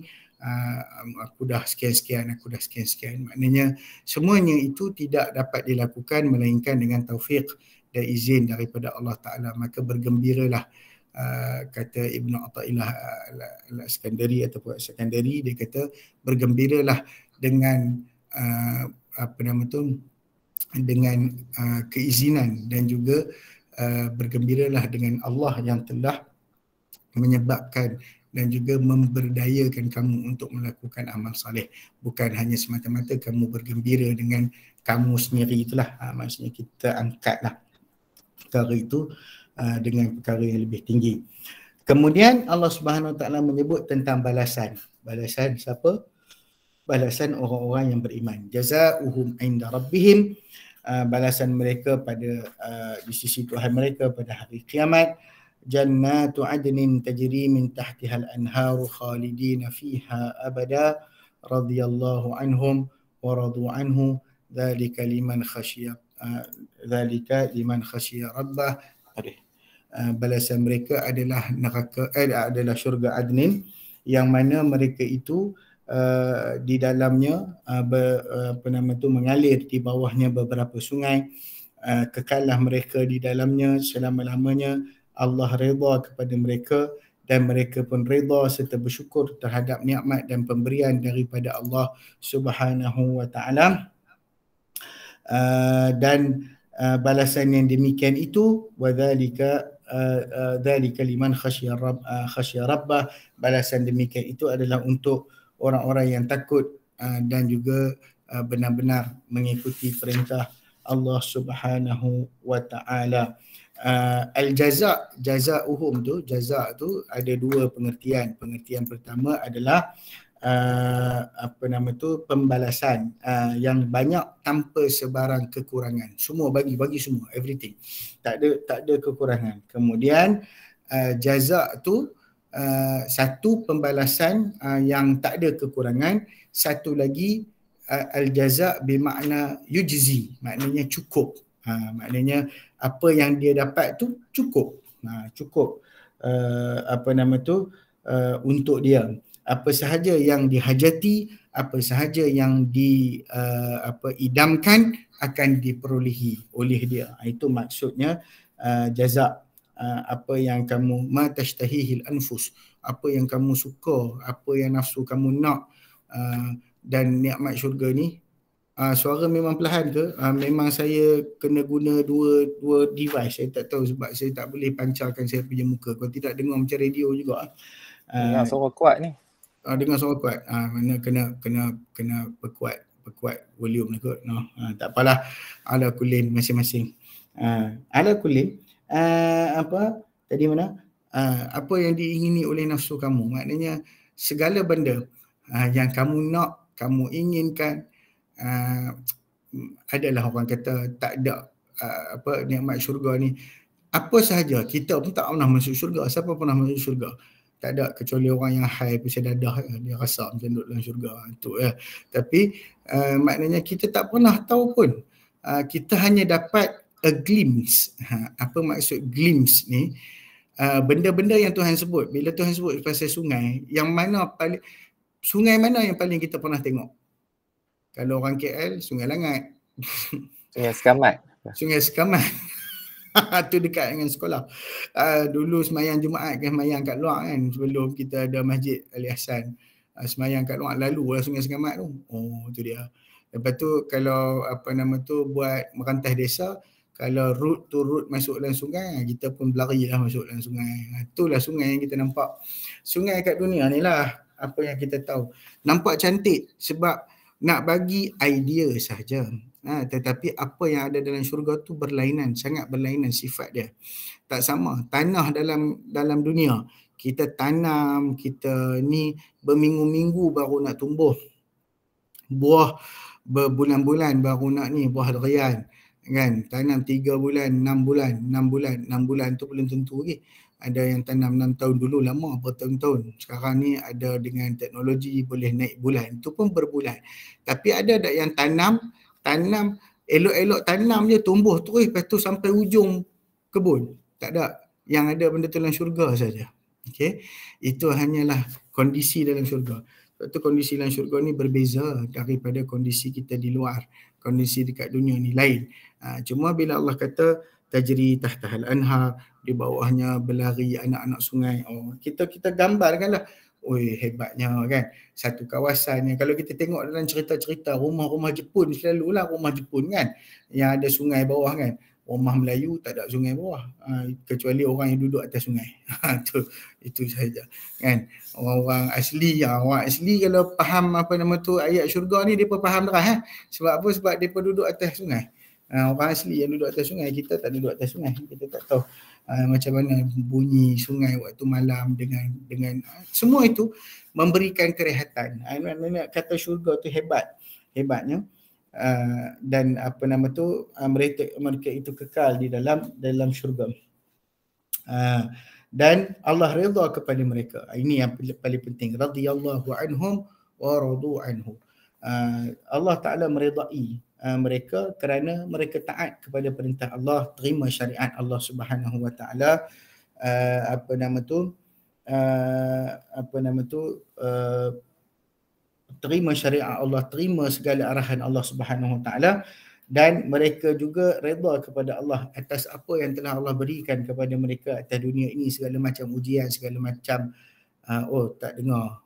aku dah sekian-sekian. Maknanya semuanya itu tidak dapat dilakukan melainkan dengan taufik dan izin daripada Allah Ta'ala. Maka bergembiralah, kata Ibn Athaillah Al-Iskandari ataupun Al-Iskandari, dia kata bergembiralah dengan dengan keizinan dan juga bergembiralah dengan Allah yang telah menyebabkan dan juga memberdayakan kamu untuk melakukan amal saleh. Bukan hanya semata-mata kamu bergembira dengan kamu sendiri, itulah maksudnya kita angkatlah perkara itu dengan perkara yang lebih tinggi. Kemudian Allah Subhanahu Wa Taala menyebut tentang balasan. Balasan siapa? Balasan orang-orang yang beriman. Jazaohum inda rabbihim, balasan mereka pada di sisi Tuhan mereka pada hari kiamat. Jannatu adnin tajri min tahtiha al-anharu khalidina fiha abada radhiyallahu anhum wa radu anhu dzalika liman khashiya rabbah. Balasan mereka adalah neraka, adalah syurga Adnin, yang mana mereka itu di dalamnya mengalir di bawahnya beberapa sungai, kekalah mereka di dalamnya selama-lamanya. Allah redha kepada mereka dan mereka pun redha serta bersyukur terhadap nikmat dan pemberian daripada Allah Subhanahu Wa Taala. Dan balasan yang demikian itu wadzalika liman khashiya rabbah, balasan demikian itu adalah untuk orang-orang yang takut dan juga benar-benar mengikuti perintah Allah Subhanahu Wa Taala. Jazaohum tu, jaza tu ada dua pengertian. Pengertian pertama adalah pembalasan yang banyak tanpa sebarang kekurangan. Semua bagi semua, everything. Tak ada kekurangan. Kemudian jaza tu satu pembalasan yang tak ada kekurangan, satu lagi al-jaza' bermakna yujzi, maknanya cukup. Maknanya apa yang dia dapat tu cukup. Cukup untuk dia. Apa sahaja yang dihajati, apa sahaja yang idamkan akan diperolehi oleh dia. Itu maksudnya jaza'. Apa yang kamu ma tashtahihil anfus, apa yang kamu suka, apa yang nafsu kamu nak. Dan nikmat syurga ni, suara memang perlahan ke? Memang saya kena guna dua device. Saya tak tahu sebab saya tak boleh pancarkan saya punya muka. Kalau tidak dengar macam radio juga. Dengar suara kuat ni. Dengar suara kuat. Mana kena perkuat volume ni kot. Tak apalah. Ala kulin masing-masing. Ala kulin tadi mana? Apa yang diingini oleh nafsu kamu. Maknanya segala benda yang kamu nak, kamu inginkan, adalah orang kata tak ada nikmat syurga ni. Apa sahaja, kita pun tak pernah masuk syurga. Siapa pernah masuk syurga? Tak ada, kecuali orang yang high pasal dadah, dia rasa macam duduk dalam syurga tu ya. Tapi maknanya kita tak pernah tahu pun. Kita hanya dapat a glimpse. Apa maksud glimpse ni? Benda-benda yang Tuhan sebut. Bila Tuhan sebut pasal sungai, sungai mana yang paling kita pernah tengok? Kalau orang KL, Sungai Langat. Sungai Sekamat. Sungai Sekamat. Tu dekat dengan sekolah. Dulu semayang Jumaat kan, semayang kat luar kan, sebelum kita ada Masjid Ali Hassan. Semayang kat luar, lalu lah Sungai Sekamat tu. Tu dia. Lepas tu kalau buat merantas desa, kalau route masuk dalam sungai, kita pun berlari lah masuk dalam sungai. Itulah sungai yang kita nampak. Sungai kat dunia ni lah apa yang kita tahu. Nampak cantik sebab nak bagi idea sahaja. Tetapi apa yang ada dalam syurga tu berlainan, sangat berlainan sifat dia. Tak sama. Tanah dalam dunia, kita tanam, kita ni berminggu-minggu baru nak tumbuh. Buah berbulan-bulan baru nak ni, buah durian. Kan, tanam 3 bulan, 6 bulan tu belum tentu lagi. Ada yang tanam 6 tahun dulu, lama bertahun-tahun. Sekarang ni ada dengan teknologi boleh naik bulan, itu pun berbulan. Tapi ada yang tanam elok-elok tanam je, tumbuh terus, lepas tu sampai ujung kebun. Tak ada. Yang ada benda tu dalam syurga saja. Okey, itu hanyalah kondisi dalam syurga. Sebab tu kondisi dalam syurga ni berbeza daripada kondisi kita di luar. Kondisi dekat dunia ni lain. Cuma bila Allah kata tajri tahtahal anhar, di bawahnya berlari anak-anak sungai. Kita gambarkanlah. Hebatnya kan. Satu kawasan yang kalau kita tengok dalam cerita-cerita rumah-rumah Jepun, selalulah rumah Jepun kan, yang ada sungai bawah kan. Rumah Melayu tak ada sungai bawah, kecuali orang yang duduk atas sungai. Itu saja kan. Orang asli kalau faham ayat syurga ni, depa faham dah Sebab apa? Sebab depa duduk atas sungai. Orang asli yang duduk atas sungai, kita tak duduk atas sungai, kita tak tahu macam mana bunyi sungai waktu malam dengan semua itu memberikan kerehatan. Kata syurga tu hebatnya. Dan mereka itu kekal di dalam syurga. Dan Allah redha kepada mereka. Ini yang paling penting. Radhiyallahu anhum wa radu anhu. Allah Ta'ala meredai mereka kerana mereka taat kepada perintah Allah, terima syariat Allah Subhanahu wa Ta'ala. Terima syariat Allah, terima segala arahan Allah Subhanahu Wa Ta'ala, dan mereka juga redha kepada Allah atas apa yang telah Allah berikan kepada mereka atas dunia ini, segala macam ujian, segala macam tak dengar.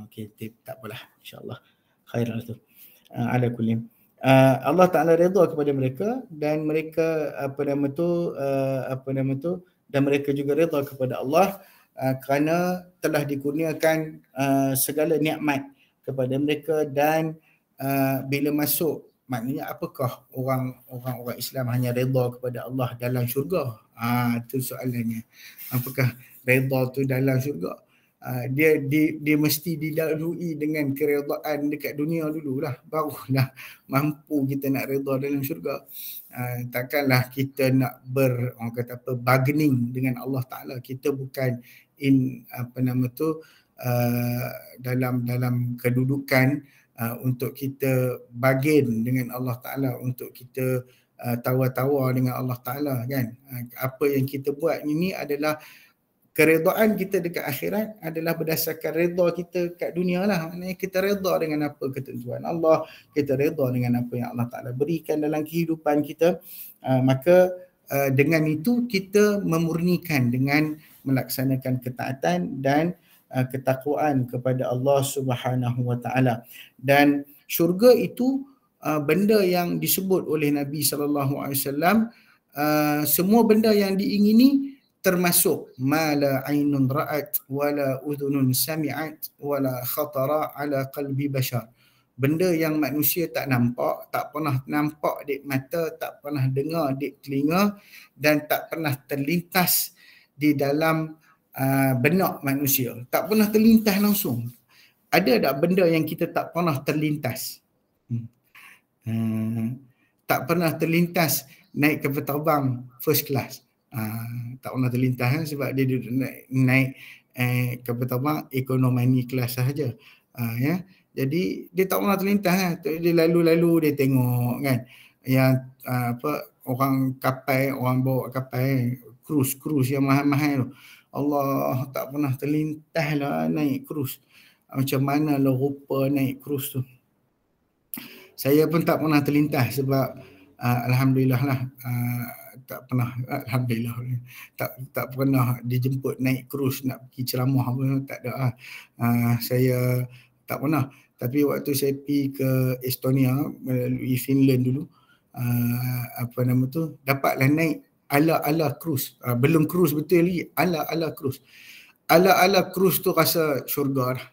Okey, tak apalah, insya-Allah khairlah tu. Ala kulli. Allah Ta'ala redha kepada mereka, dan mereka dan mereka juga redha kepada Allah kerana telah dikurniakan segala nikmat kepada mereka. Dan bila masuk, maknanya apakah orang Islam hanya redha kepada Allah dalam syurga? Itu soalannya. Apakah redha tu dalam syurga? Dia mesti didahului dengan keredaan dekat dunia dululah, barulah mampu kita nak redha dalam syurga. Takkanlah kita nak bargaining dengan Allah Ta'ala. Kita bukan dalam kedudukan untuk kita bargain dengan Allah Ta'ala, untuk kita tawar-tawar dengan Allah Ta'ala kan. Apa yang kita buat ini adalah keredaan kita dekat akhirat adalah berdasarkan redha kita kat dunia lah. Maknanya kita redha dengan apa ketentuan Allah, kita redha dengan apa yang Allah Ta'ala berikan dalam kehidupan kita. Maka dengan itu kita memurnikan dengan melaksanakan ketaatan dan ketakwaan kepada Allah Subhanahu Wa Ta'ala. Dan syurga itu benda yang disebut oleh Nabi SAW, semua benda yang diingini termasuk ma la ainun ra'at wala udhunun sami'at wala khatara ala qalbi bashar. Benda yang manusia tak nampak, tak pernah nampak di mata, tak pernah dengar di telinga dan tak pernah terlintas di dalam benak manusia. Tak pernah terlintas langsung. Ada tak benda yang kita tak pernah terlintas? Tak pernah terlintas naik kapal terbang first class. Tak pernah terlintas sebab dia duduk naik kapal terbang ekonomi kelas sahaja. Ya. Jadi dia tak pernah terlintas. Dia lalu-lalu dia tengok kan. Yang orang kapal, orang bawa kapal cruise yang mahal-mahal tu. Allah, tak pernah terlintas lah naik cruise. Macam mana lah rupa naik cruise tu. Saya pun tak pernah terlintas sebab alhamdulillah lah tak pernah, alhamdulillah tak pernah dijemput naik cruise nak pergi ceramah pun tak ada. Saya tak pernah. Tapi waktu saya pergi ke Estonia melalui Finland dulu, dapatlah naik ala-ala cruise. Belum cruise betul lagi, ala-ala cruise. Ala-ala cruise tu rasa syurga dah.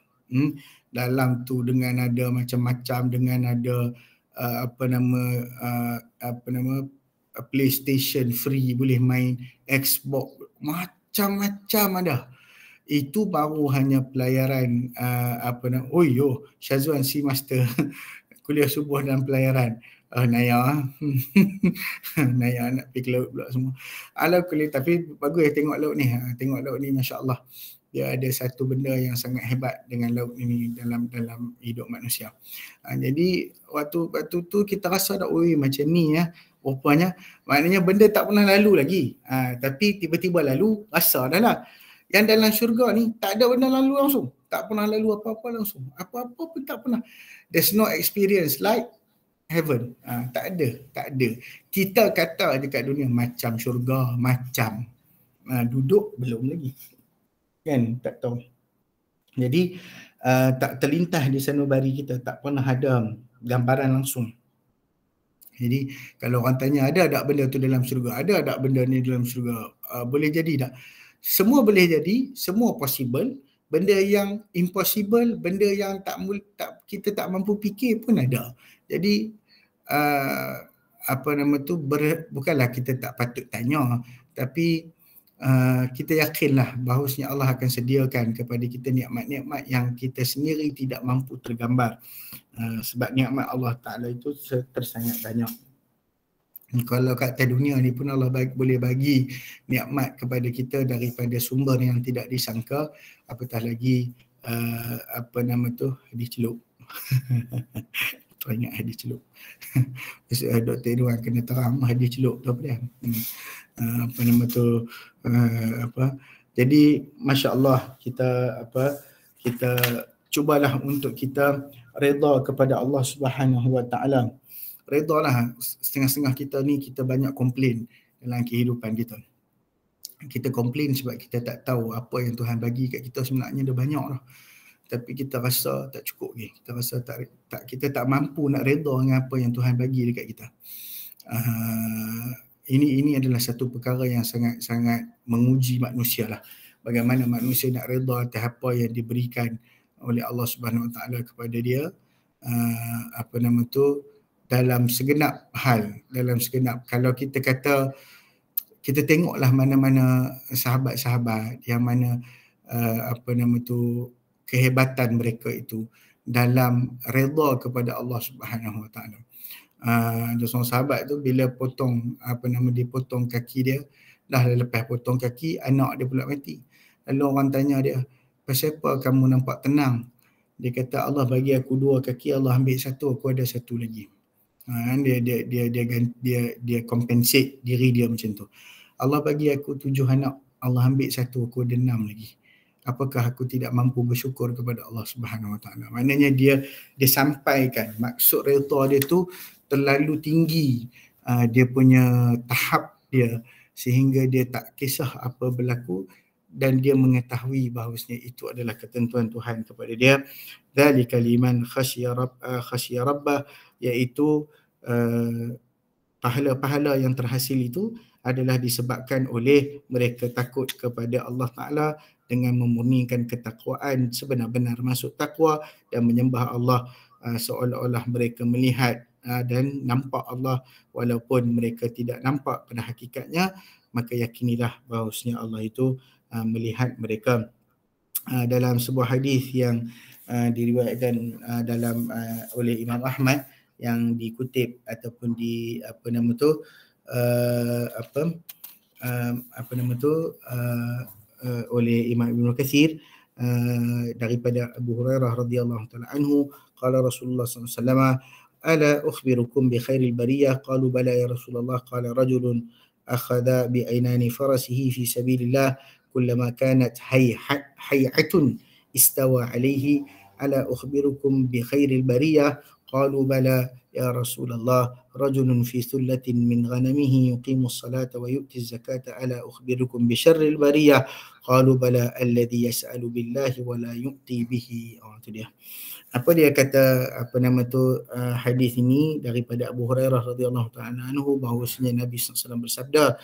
Dalam tu dengan ada macam-macam, dengan ada PlayStation free, boleh main Xbox, macam-macam ada. Itu baru hanya pelayaran Syazwan si master kuliah subuh dan pelayaran. Naya Naya nak pergi ke laut pula semua. Alah kuliah, tapi bagus tengok laut ni. Tengok laut ni, masya-Allah. Dia ada satu benda yang sangat hebat dengan laut ini dalam hidup manusia. Jadi waktu tu kita rasa dah macam ni ya. Rupanya maknanya benda tak pernah lalu lagi. Tapi tiba-tiba lalu, rasa dah lah. Yang dalam syurga ni tak ada benda lalu langsung. Tak pernah lalu apa-apa langsung. Apa-apa pun tak pernah. There's no experience like heaven. Tak ada. Kita kata dekat dunia macam syurga, macam. Duduk belum lagi. Kan, tak tahu. Jadi tak terlintas di sanubari kita, tak pernah ada gambaran langsung. Jadi kalau orang tanya ada tak benda tu dalam syurga, ada tak benda ni dalam syurga, boleh jadi tak? Semua boleh jadi, semua possible. Benda yang impossible, benda yang kita tak mampu fikir pun ada. Jadi bukanlah kita tak patut tanya, tapi kita yakinlah bahawasanya Allah akan sediakan kepada kita nikmat-nikmat yang kita sendiri tidak mampu tergambar. Sebab nikmat Allah Ta'ala itu tersangat banyak. Kalau kat atas dunia ni pun Allah boleh bagi nikmat kepada kita daripada sumber yang tidak disangka, apatah lagi hadis celup. Teringat hadis celup. Dr. Irwan kena terang hadis celup tu apa dia? Jadi masya-Allah kita cubalah untuk kita redha kepada Allah Subhanahu Wa Ta'ala. Redalah. Setengah-setengah kita ni kita banyak komplain dalam kehidupan kita. Kita komplain sebab kita tak tahu apa yang Tuhan bagi kat kita sebenarnya dah banyak dah. Tapi kita rasa tak cukup lagi. Kita rasa kita tak mampu nak redha dengan apa yang Tuhan bagi dekat kita. Ini adalah satu perkara yang sangat-sangat menguji manusia lah. Bagaimana manusia nak redha atas apa yang diberikan oleh Allah Subhanahu Wa Ta'ala kepada dia. Dalam segenap hal, kalau kita kata, kita tengoklah mana-mana sahabat-sahabat yang mana kehebatan mereka itu dalam redha kepada Allah Subhanahu Wa Ta'ala. Ada seorang sahabat tu bila dipotong kaki dia, dah lepas potong kaki, anak dia pula mati. Lalu orang tanya dia, pasal apa kamu nampak tenang? Dia kata Allah bagi aku 2 kaki, Allah ambil 1, aku ada 1 lagi. Dia compensate diri dia macam tu. Allah bagi aku 7 anak, Allah ambil 1, aku ada 6 lagi. Apakah aku tidak mampu bersyukur kepada Allah Subhanahu Wa Taala? Maknanya dia sampaikan maksud redha dia tu terlalu tinggi, dia punya tahap dia, sehingga dia tak kisah apa berlaku dan dia mengetahui bahawasanya itu adalah ketentuan Tuhan kepada dia. Dzalika liman khasyiya rabbah, iaitu pahala-pahala yang terhasil itu adalah disebabkan oleh mereka takut kepada Allah Ta'ala dengan memurnikan ketakwaan sebenar-benar masuk takwa dan menyembah Allah seolah-olah mereka melihat dan nampak Allah walaupun mereka tidak nampak pada hakikatnya. Maka yakinilah bahawasanya Allah itu melihat mereka. Dalam sebuah hadis yang diriwayatkan oleh Imam Ahmad, yang dikutip ataupun oleh Imam Ibn Katsir daripada Abu Hurairah radhiyallahu taala anhu, qala Rasulullah sallallahu alaihi wasallam, ala ukhbirukum bi khairil bariyah, qalu bala ya Rasulullah, qala rajulun akhadha bi aynani farasihi fi sabilillah kullama kanat hay'atun istawa alaihi, ala ukhbirukum bi khairil bariyah, qalu bala ya Rasulullah, rajulun fi thullatin min ghanamihi yuqimu as-salata wa yu'ti az-zakata, ala ukhbirukum bi syarril bariyah, qalu bala alladhi yas'alu billahi wa la yu'ti bihi. Itu dia. Apa dia kata hadis ini daripada Abu Hurairah radhiyallahu taala anhu, bahawasanya Nabi SAW bersabda,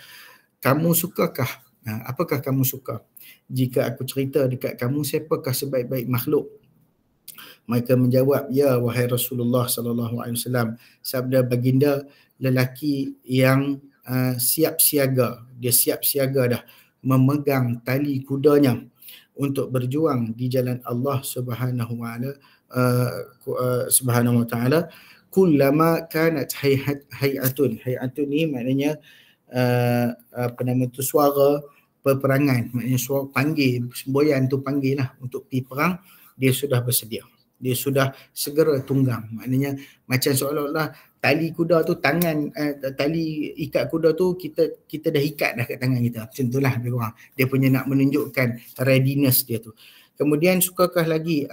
kamu sukakah, apakah kamu suka jika aku cerita dekat kamu siapakah sebaik-baik makhluk? Mereka menjawab, ya wahai Rasulullah sallallahu alaihi wasallam, sabda baginda, lelaki yang siap siaga, dia siap siaga dah memegang tali kudanya untuk berjuang di jalan Allah Subhanahu wa taala, kullama kanat hay'atun ni maknanya suara peperangan, maknanya suara panggil, semboyan tu panggil lah untuk pergi perang, dia sudah bersedia, dia sudah segera tunggang. Maknanya macam seolah-olah tali kuda tu tali ikat kuda tu kita dah ikat dah kat tangan kita. Macam itulah lebih kurang. Dia punya nak menunjukkan readiness dia tu. Kemudian sukakah lagi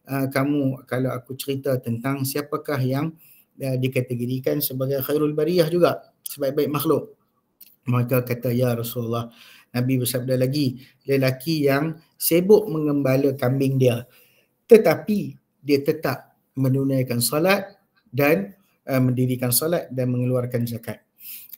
kamu kalau aku cerita tentang siapakah yang dikategorikan sebagai khairul bariyah juga, sebaik-baik makhluk? Maka kata, ya Rasulullah, Nabi bersabda lagi, lelaki yang sibuk mengembala kambing dia tetapi dia tetap menunaikan salat dan mendirikan salat dan mengeluarkan zakat.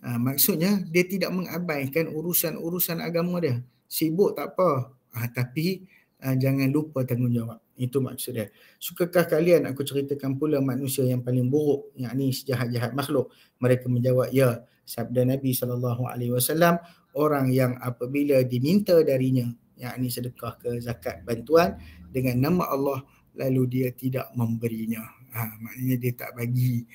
Maksudnya dia tidak mengabaikan urusan-urusan agama dia. Sibuk tak apa, tapi jangan lupa tanggungjawab. Itu maksud dia. Sukakah kalian aku ceritakan pula manusia yang paling buruk, yakni sejahat-jahat makhluk? Mereka menjawab, ya. Sabda Nabi SAW, orang yang apabila diminta darinya, yakni sedekah ke zakat bantuan dengan nama Allah, lalu dia tidak memberinya, maknanya dia tak bagi.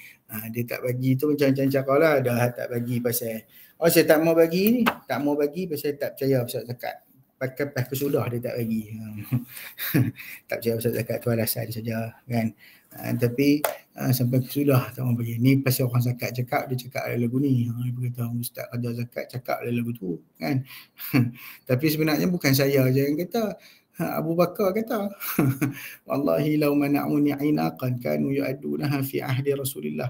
Dia tak bagi tu macam-macam cakap lah, dah tak bagi pasal saya tak mau bagi ni, tak mau bagi pasal tak percaya pasal zakat, pakai kesudah dia tak bagi. Tak percaya pasal zakat tu alasan saja kan. Tapi sampai kesudah tak mau bagi. Ni pasal orang zakat cakap, dia cakap ada lagu ni. Dia berkata ustaz ada zakat cakap ada lagu tu kan. Tapi sebenarnya bukan saya je yang kata, Abu Bakar kata, wallahi law mana'uni ainaqan kanu yu'addunaha fi ahdi Rasulillah.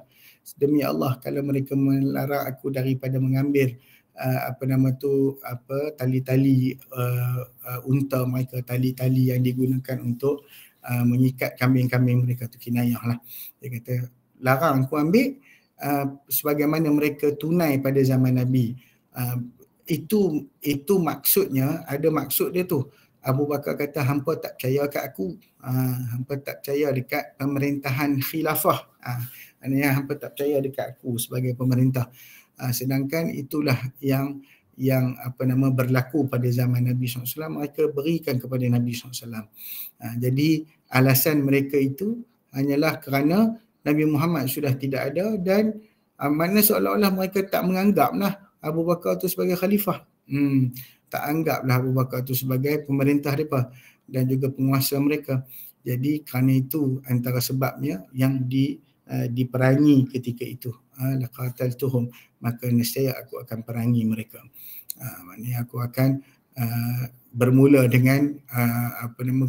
Demi Allah, kalau mereka melarang aku daripada mengambil tali-tali unta mereka, tali-tali yang digunakan untuk mengikat kambing-kambing mereka, tu kinayah lah. Dia kata larang aku ambil sebagaimana mereka tunai pada zaman Nabi. Itu maksudnya, ada maksud dia tu. Abu Bakar kata, hampa tak percaya kat aku, hampa tak percaya dekat pemerintahan khilafah, maknanya hampa tak percaya dekat aku sebagai pemerintah. Sedangkan itulah yang berlaku pada zaman Nabi SAW, mereka berikan kepada Nabi SAW. Jadi alasan mereka itu hanyalah kerana Nabi Muhammad sudah tidak ada, dan makna seolah-olah mereka tak menganggaplah Abu Bakar itu sebagai khalifah. Tak anggaplah Abu Bakar itu sebagai pemerintah mereka dan juga penguasa mereka. Jadi kerana itu antara sebabnya yang diperangi ketika itu. Laqataltuhum, maka nescaya aku akan perangi mereka. Maknanya aku akan bermula dengan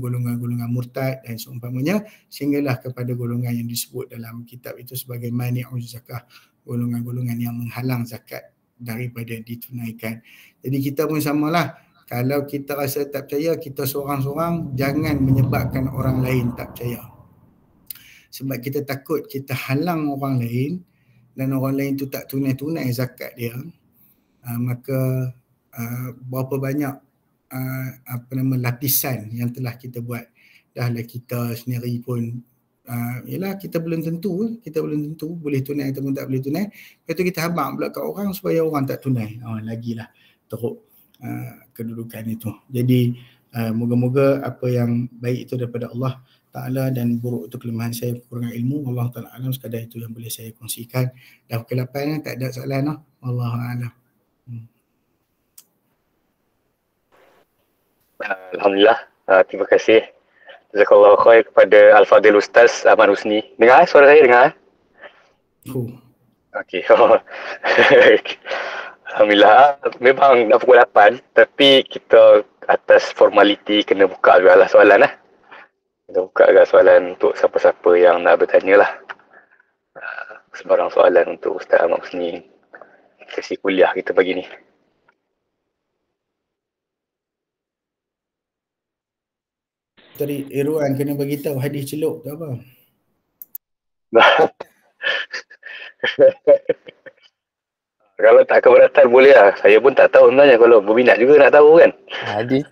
golongan-golongan murtad dan seumpamanya, sehinggalah kepada golongan yang disebut dalam kitab itu sebagai mani'uz zakah, golongan-golongan yang menghalang zakat daripada ditunaikan. Jadi kita pun samalah, kalau kita rasa tak percaya, kita seorang-seorang jangan menyebabkan orang lain tak percaya. Sebab kita takut kita halang orang lain dan orang lain tu tak tunai-tunai zakat dia, maka berapa banyak lapisan yang telah kita buat. Dahlah kita sendiri pun yalah, kita belum tentu boleh tunai ataupun tak boleh tunai. Lepas tu kita habaq pula kat orang supaya orang tak tunai. Lagilah teruk kedudukan itu. Jadi moga-moga apa yang baik itu daripada Allah Ta'ala dan buruk itu kelemahan saya, kekurangan ilmu. Allah Ta'ala alam, sekadar itu yang boleh saya kongsikan. Dan kelapan tak ada soalan. Wallahu a'lam. Alhamdulillah. Terima kasih. Jazakallahu khair kepada Al-Fadhil Ustaz Ahmad Husni. Dengar suara saya? Dengar? Okey. Alhamdulillah. Memang dah pukul 8, tapi kita atas formaliti kena buka juga lah soalan lah. Kita buka agak soalan untuk siapa-siapa yang nak bertanya lah. Sebarang soalan untuk Ustaz Ahmad Husni sesi kuliah kita pagi ni. Tadi Irwan kena bagi tahu hadis celup tu apa? Kalau tak keberatan boleh lah. Saya pun tak tahu sebenarnya, kalau berminat juga nak tahu kan. Hadis.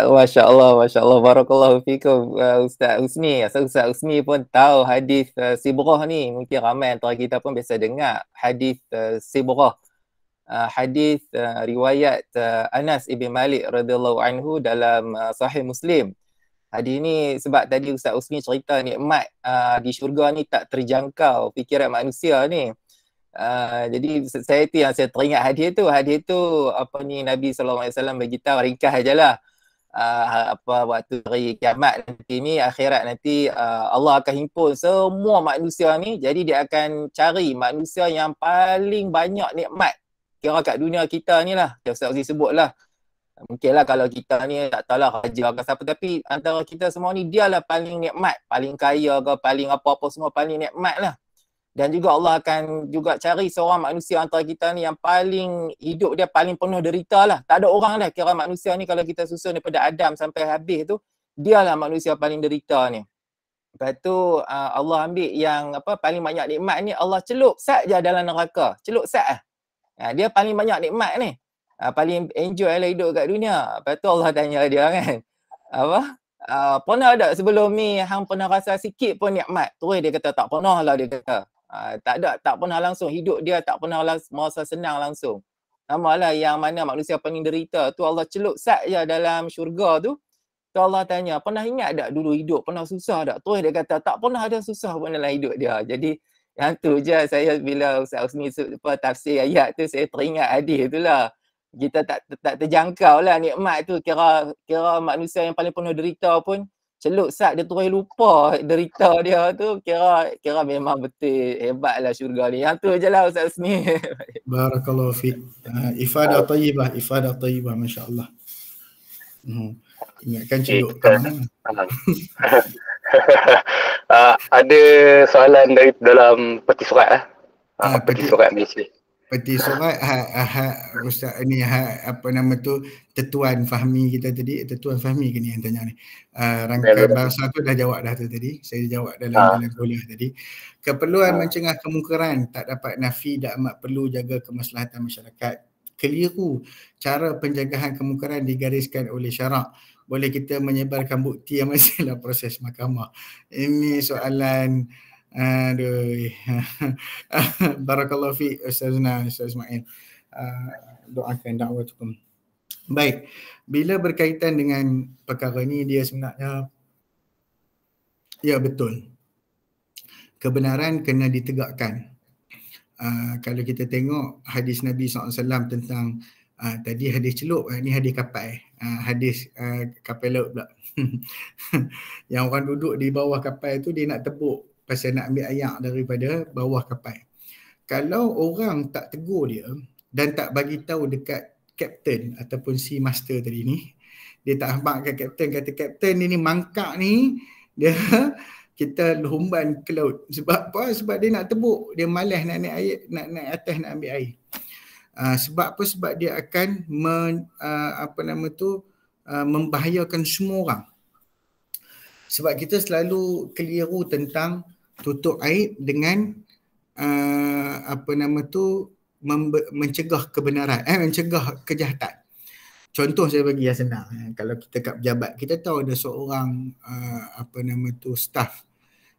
Masya Allah, barakallahu fikum Ustaz Husni. Ustaz Husni pun tahu hadis Sibrah ni. Mungkin ramai antara kita pun biasa dengar hadis Sibrah. Hadis riwayat Anas ibn Malik radhiyallahu anhu dalam Sahih Muslim. Hadis ni sebab tadi Ustaz Husni cerita nikmat di syurga ni tak terjangkau fikiran manusia ni. Jadi saya tu yang saya teringat hadis tu Nabi SAW beritahu ringkas ajalah. Waktu hari kiamat nanti ni, akhirat nanti, Allah akan himpun semua manusia ni. Jadi dia akan cari manusia yang paling banyak nikmat kira kat dunia kita ni lah. Ustaz Uzi sebut lah, mungkinlah kalau kita ni tak tahulah raja ke siapa, tapi antara kita semua ni dia lah paling nikmat, paling kaya ke paling apa-apa semua paling nikmat lah. Dan juga Allah akan juga cari seorang manusia antara kita ni yang paling hidup dia paling penuh derita lah. Tak ada orang dah kira manusia ni, kalau kita susun daripada Adam sampai habis tu, dia lah manusia paling derita ni. Lepas tu Allah ambil yang paling banyak nikmat ni, Allah celup sat je dalam neraka. Celup sat lah. Dia paling banyak nikmat ni. Paling enjoy lah hidup kat dunia. Lepas tu Allah tanya dia kan, pernah tak sebelum ni hang pernah rasa sikit pun nikmat? Terus dia kata tak pernah lah, dia kata. Tak pernah langsung hidup dia, tak pernah merasa senang langsung. Namalah yang mana manusia paling derita tu, Allah celup sat je dalam syurga tu. Tu Allah tanya, pernah ingat tak dulu hidup pernah susah tak? Terus dia kata tak pernah ada susah pun dalam hidup dia. Jadi yang tu je saya bila Ustaz Husni tafsir ayat tu, saya teringat hadis tu lah. Kita tak terjangkau lah nikmat tu. Kira manusia yang paling penuh derita pun celup sat dia terus lupa derita dia tu. Kira memang betul hebatlah syurga ni. Yang tu je lah Ustaz Husni. Barakallahu fiik. Ifadah tayyibah, masya-Allah. Ingatkan celup kan. Ada soalan dari dalam peti surat lah. Peti surat Malaysia. Peti surat Ustaz ni Tetuan Fahmi kita tadi, Tetuan Fahmi ke ni yang tanya ni. Rangkaian bahasa tu dah jawab dah tu tadi. Saya jawab dalam kuliah tadi. Keperluan mencegah kemungkaran tak dapat nafi dan amat perlu jaga kemaslahatan masyarakat. Keliru cara penjagaan kemungkaran digariskan oleh syarak. Boleh kita menyebarkan bukti yang masih dalam proses mahkamah. Ini soalan Barakallahu fiik Ustaz Ismail. Doakan dakwatukum. Baik, bila berkaitan dengan perkara ni, dia sebenarnya ya betul, kebenaran kena ditegakkan. Kalau kita tengok hadis Nabi SAW tentang Tadi hadis celup, ni hadis kapal. Hadis kapal laut pula. Yang orang duduk di bawah kapal tu dia nak tebuk pasal nak ambil ayak daripada bawah kapal. Kalau orang tak tegur dia dan tak bagi tahu dekat kapten ataupun si master tadi ni, dia tak habaq kat kapten, kata kapten ni mangkak ni dia kita lumban ke laut. Sebab apa? Sebab dia nak tebuk, dia malas nak naik air, nak naik atas nak ambil air. Sebab apa? Sebab dia akan membahayakan semua orang. Sebab kita selalu keliru tentang tutup aib dengan mencegah kebenaran, mencegah kejahatan. Contoh saya bagi yang senang. Kalau kita kat pejabat, kita tahu ada seorang staff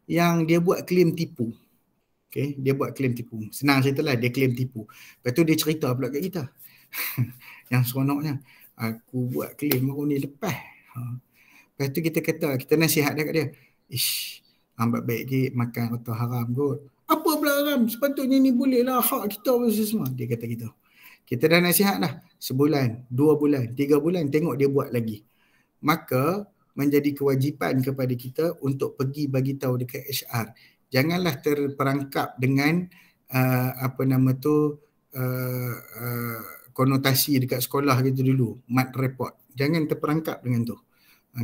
yang dia buat claim tipu. Okay, dia buat claim tipu. Senang ceritalah, dia claim tipu. Lepas tu dia cerita pula kat kita. Yang seronoknya, aku buat claim baru ni lepas. Lepas tu kita nasihat dekat dia. Ambil baik ke makan roti haram kot. Apa pula haram? Sepatutnya ni boleh lah, hak kita apa semua. Dia kata gitu. Kita dah nasihat dah. Sebulan, 2 bulan, 3 bulan, tengok dia buat lagi. Maka menjadi kewajipan kepada kita untuk pergi bagi tahu dekat HR. Janganlah terperangkap dengan konotasi dekat sekolah gitu dulu, mat report. Jangan terperangkap dengan tu.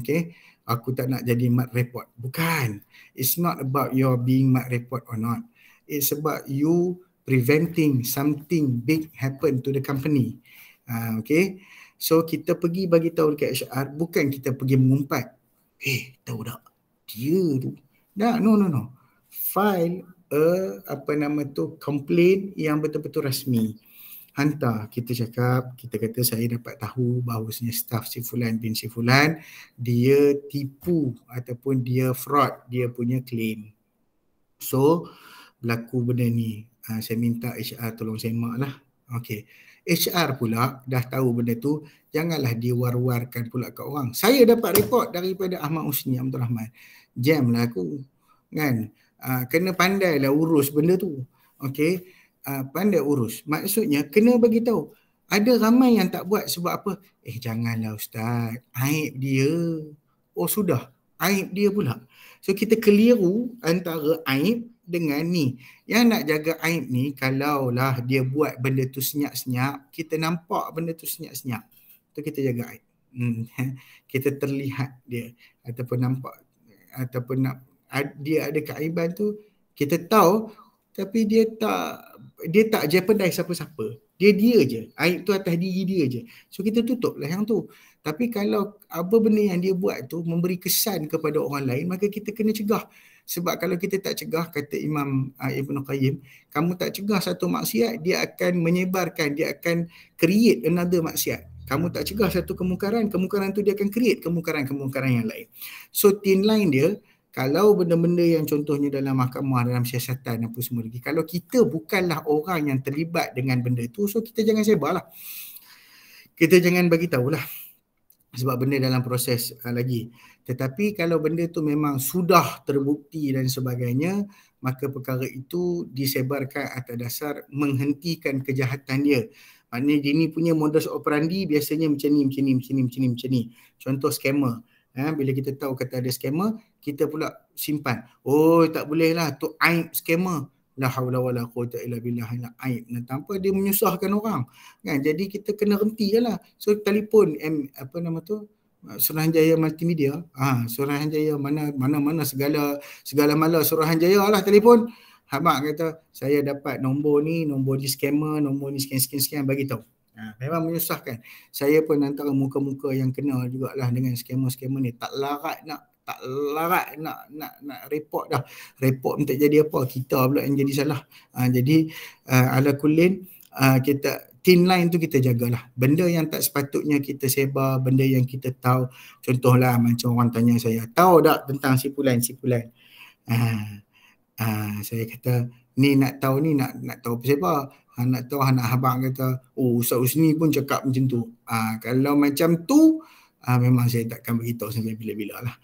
Okay, aku tak nak jadi mat report. Bukan. It's not about your being mat report or not. It's about you preventing something big happen to the company. Okay. So kita pergi bagi tahu dekat HR, bukan kita pergi mengumpat. Tahu tak? Dia tu. Dah, no. File complaint yang betul-betul rasmi. Hantar, kita cakap, kita kata saya dapat tahu bahawasanya staff si Fulan bin si Fulan dia tipu ataupun dia fraud dia punya claim. So berlaku benda ni, saya minta HR tolong semak lah. Okay, HR pula dah tahu benda tu, janganlah dia war-warkan pula kat orang. Saya dapat report daripada Ahmad Husni Abdul Rahman, jam lah aku kan. Kena pandailah urus benda tu. Okay, pandai urus. Maksudnya kena bagi tahu. Ada ramai yang tak buat sebab apa? Janganlah ustaz, aib dia. Oh sudah, aib dia pula. So kita keliru antara aib dengan ni. Yang nak jaga aib ni, kalaulah dia buat benda tu senyap-senyap, kita nampak benda tu senyap-senyap, tu kita jaga aib. Kita terlihat dia ataupun nampak ataupun dia ada keaiban tu, kita tahu, tapi dia tak jeopardize siapa-siapa. Dia je. Aib tu atas diri dia je. So kita tutup lah yang tu. Tapi kalau apa benda yang dia buat tu memberi kesan kepada orang lain, maka kita kena cegah. Sebab kalau kita tak cegah, kata Imam Ibn Qayyim, kamu tak cegah satu maksiat, dia akan menyebarkan, dia akan create another maksiat. Kamu tak cegah satu kemungkaran tu dia akan create kemungkaran yang lain. So thin line dia, kalau benda-benda yang contohnya dalam mahkamah, dalam siasatan apa semua lagi, kalau kita bukanlah orang yang terlibat dengan benda tu, so kita jangan sebarlah. Kita jangan bagi tahulah. Sebab benda dalam proses lagi. Tetapi kalau benda tu memang sudah terbukti dan sebagainya, maka perkara itu disebarkan atas dasar menghentikan kejahatan dia. Maknanya dia ni punya modus operandi biasanya macam ni. Contoh scammer. Bila kita tahu kata ada scammer, kita pula simpan. Oh, tak boleh lah, tu aib scammer. La haula wala quwwata illa billah, aib. Tanpa dia menyusahkan orang. Kan? Jadi kita kena hentilah. So telefon Suruhanjaya Multimedia. Suruhanjaya mana segala mala Suruhanjaya lah telefon. Habaq kata saya dapat nombor ni scammer, nombor ni sekian bagi tahu. Memang menyusahkan. Saya pun antara muka-muka yang kenal jugalah dengan scammer ni. Tak larat nak report dah. Report pun tak jadi apa. Kita pula yang jadi salah. Jadi ala kullin, kita thin line tu kita jagalah. Benda yang tak sepatutnya kita sebar, benda yang kita tahu. Contohlah macam orang tanya saya, tahu tak tentang si Fulan? Saya kata ni nak tahu apa sebar. Nak tahu anak abang kata, Ustaz Husni pun cakap macam tu. Kalau macam tu, memang saya takkan beritahu sampai bila-bila lah.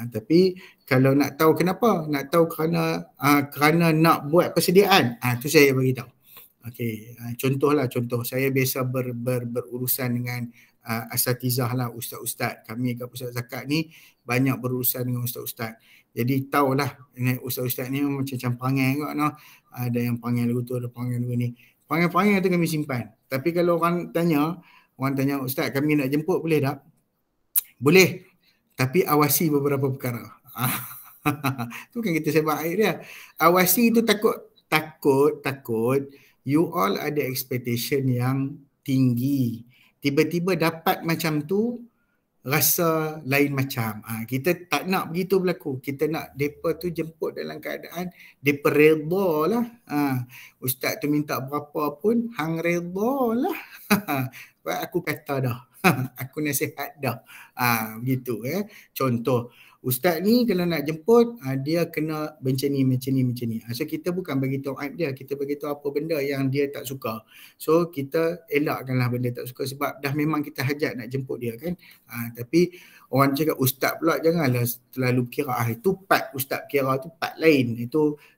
Tapi kalau nak tahu kenapa, nak tahu kerana nak buat persediaan, tu saya beritahu. Okey, contoh saya biasa berurusan dengan asatizah lah, ustaz-ustaz. Kami kat Pusat Zakat ni banyak berurusan dengan ustaz-ustaz. Jadi tahulah ustaz-ustaz ni macam perangai kot noh. Ada yang panggil lagu tu, ada panggil lagu ni. Panggil-panggil tu kami simpan. Tapi kalau orang tanya, ustaz kami nak jemput boleh tak? Boleh. Tapi awasi beberapa perkara. Tu kan kita sebab air dia. Awasi tu takut you all ada expectation yang tinggi. Tiba-tiba dapat macam tu, rasa lain macam. Kita tak nak begitu berlaku. Kita nak mereka tu jemput dalam keadaan mereka redha lah. Ustaz tu minta berapa pun, hang redha lah. Aku kata dah. Aku nasihat dah. Begitu Contoh, ustaz ni kalau nak jemput, dia kena macam ni. So kita bukan bagi tahu aib dia, kita bagi tahu apa benda yang dia tak suka. So kita elakkanlah benda tak suka sebab dah memang kita hajat nak jemput dia kan. Tapi orang cakap ustaz pula janganlah terlalu kira itu part ustaz kira tu part lain.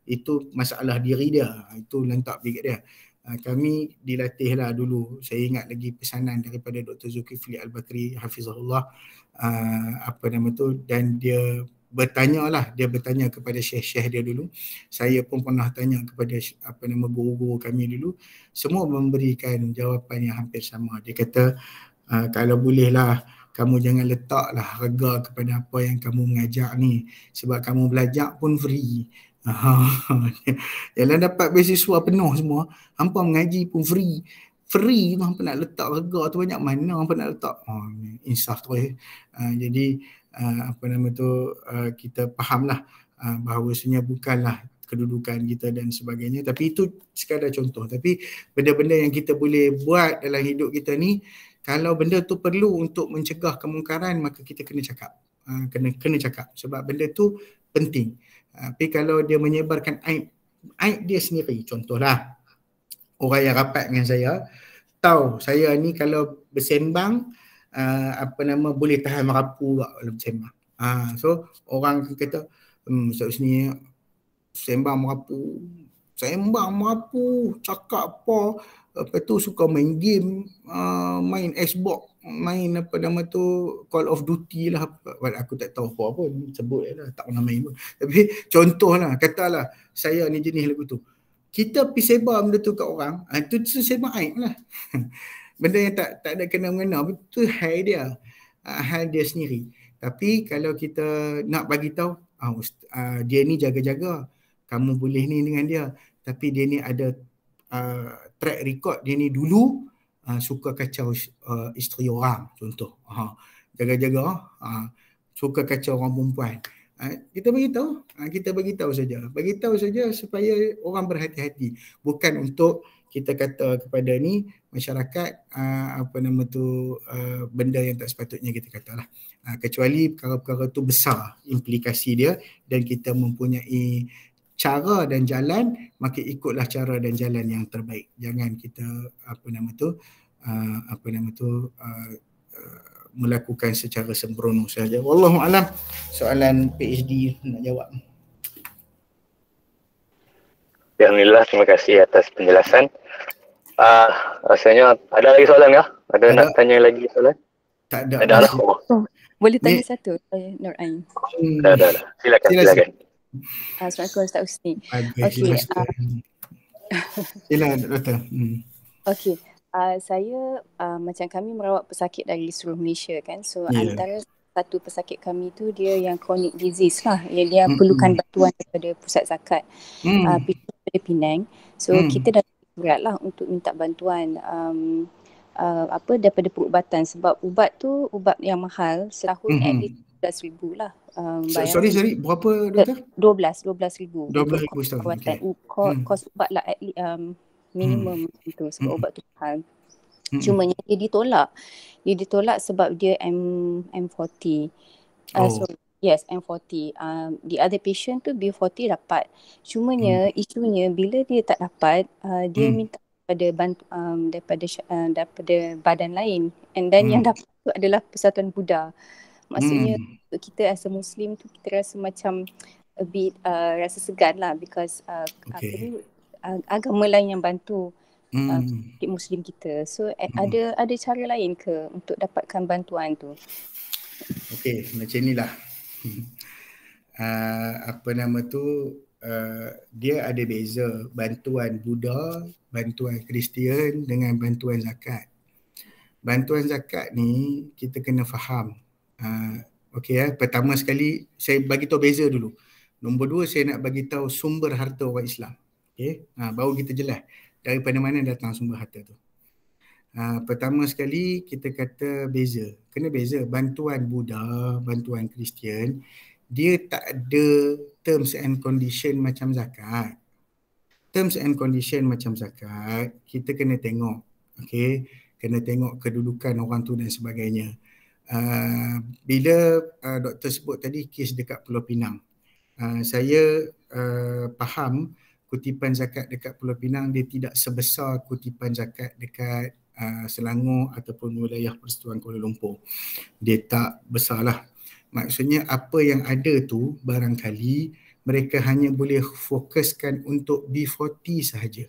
Itu masalah diri dia. Itu lantak pergi kat dia. Kami dilatihlah dulu. Saya ingat lagi pesanan daripada Dr. Zulkifli Al-Bakri hafizahullah, dan dia bertanya kepada syekh-syekh dia dulu. Saya pun pernah tanya kepada guru-guru kami dulu. Semua memberikan jawapan yang hampir sama. Dia kata kalau bolehlah kamu jangan letaklah harga kepada apa yang kamu mengajar ni, sebab kamu belajar pun free. Yalah dapat beasiswa penuh semua, hampa mengaji pun free tu, hampa nak letak harga tu banyak mana hampa nak letak. Insaf tu jadi kita fahamlah bahawasanya bukanlah kedudukan kita dan sebagainya, tapi itu sekadar contoh. Tapi benda-benda yang kita boleh buat dalam hidup kita ni, kalau benda tu perlu untuk mencegah kemungkaran, maka kita kena cakap. Kena cakap sebab benda tu penting. Tapi kalau dia menyebarkan aib dia sendiri, contohlah orang yang rapat dengan saya tahu saya ni kalau bersembang boleh tahan merapu kalau bersembang. So orang kata ustaz ni sembang merapu, cakap apa, lepas tu suka main game, main Xbox, main Call of Duty lah. Aku tak tahu apa pun, sebut lah, tak pernah main pun. Tapi contohlah, katalah saya ni jenis lagu tu. Kita pergi sebar benda tu kat orang, itu sebar aib lah. Benda yang tak ada kena-mengena, betul hal dia sendiri. Tapi kalau kita nak bagi tahu, dia ni jaga-jaga, kamu boleh ni dengan dia, tapi dia ni ada track record, dia ni dulu suka kacau isteri orang, contoh. Jaga-jaga, suka kacau orang perempuan. Kita bagi tahu saja supaya orang berhati-hati, bukan untuk kita kata kepada ni masyarakat benda yang tak sepatutnya kita katalah. Kecuali perkara-perkara tu besar implikasi dia dan kita mempunyai cara dan jalan, maka ikutlah cara dan jalan yang terbaik. Jangan kita melakukan secara sembrono saja. Wallahu alam. Soalan PhD nak jawab. Alhamdulillah, terima kasih atas penjelasan. Rasanya ada lagi soalan ya? Ada nak tanya lagi soalan? Tak ada. Ada lah. Boleh tanya satu, Nur Ain? Dah. Silakan. Assalamualaikum Ustaz Husni. Okey. Silakan Doktor. Okey. Saya macam kami merawat pesakit dari seluruh Malaysia kan. So antara satu pesakit kami tu dia yang chronic disease lah. Dia perlukan bantuan daripada Pusat Zakat. Daripada Penang. So kita dah berat lah untuk minta bantuan daripada perubatan, sebab ubat tu ubat yang mahal, setahun at least 12,000 lah. Sorry, berapa Doktor? 12,000 12,000 setahun. Okay. Kos ubat lah at least, minimum itu sebab ubat tu mahal. Cumanya dia ditolak sebab dia M40. M40. The other patient tu B40 dapat. Cumanya isunya bila dia tak dapat, dia minta daripada badan lain, and then yang dapat tu adalah Persatuan Buddha. Maksudnya kita as a Muslim tu kita rasa macam a bit rasa segan lah, because agama lain yang bantu. Muslim kita. So ada cara lain ke untuk dapatkan bantuan tu? Okey, macam inilah. Apa nama tu, dia ada beza bantuan Buddha, bantuan Kristian dengan bantuan zakat. Bantuan zakat ni kita kena faham. Okey, pertama sekali saya bagi tahu beza dulu. Nombor dua, saya nak bagi tahu sumber harta orang Islam. Okey, baru kita jelas daripada mana datang sumber harta tu. Pertama sekali kita kata beza. Kena beza bantuan Buddha, bantuan Kristian, dia tak ada terms and condition macam zakat. Terms and condition macam zakat, kita kena tengok. Okey, kena tengok kedudukan orang tu dan sebagainya. Bila doktor sebut tadi kes dekat Pulau Pinang, saya faham kutipan zakat dekat Pulau Pinang dia tidak sebesar kutipan zakat dekat Selangor ataupun wilayah Persekutuan Kuala Lumpur. Dia tak besarlah. Maksudnya apa yang ada tu barangkali mereka hanya boleh fokuskan untuk B40 sahaja.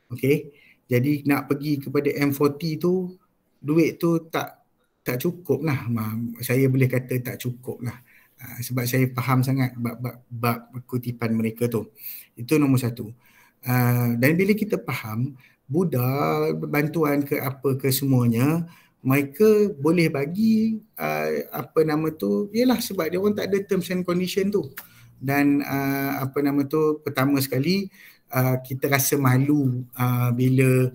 Okey. Jadi nak pergi kepada M40 tu, duit tu tak cukup lah. Saya boleh kata tak cukup lah. Sebab saya faham sangat bab kutipan mereka tu. Itu nombor satu. Dan bila kita faham Buddha, bantuan ke apa ke semuanya, mereka boleh bagi apa nama tu, ialah sebab dia orang tak ada terms and condition tu. Dan apa nama tu, pertama sekali kita rasa malu bila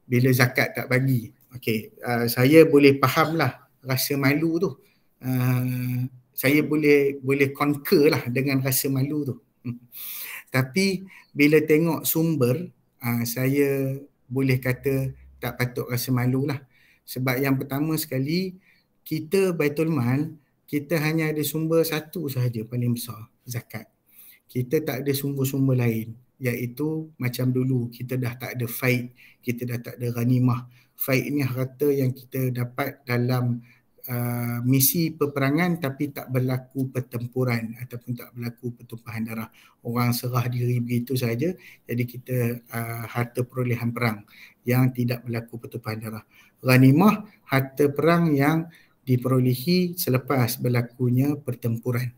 bila zakat tak bagi. Okey, saya boleh faham lah rasa malu tu. Saya boleh concur lah dengan rasa malu tu. Tapi bila tengok sumber, saya boleh kata tak patut rasa malu lah. Sebab yang pertama sekali, kita Baitul Mal, kita hanya ada sumber satu sahaja paling besar, zakat. Kita tak ada sumber-sumber lain, iaitu macam dulu kita dah tak ada faid, kita dah tak ada ghanimah. Faid ni harta yang kita dapat dalam misi peperangan tapi tak berlaku pertempuran ataupun tak berlaku pertumpahan darah. Orang serah diri begitu saja, jadi kita harta perolehan perang yang tidak berlaku pertumpahan darah. Ghanimah, harta perang yang diperolehi selepas berlakunya pertempuran.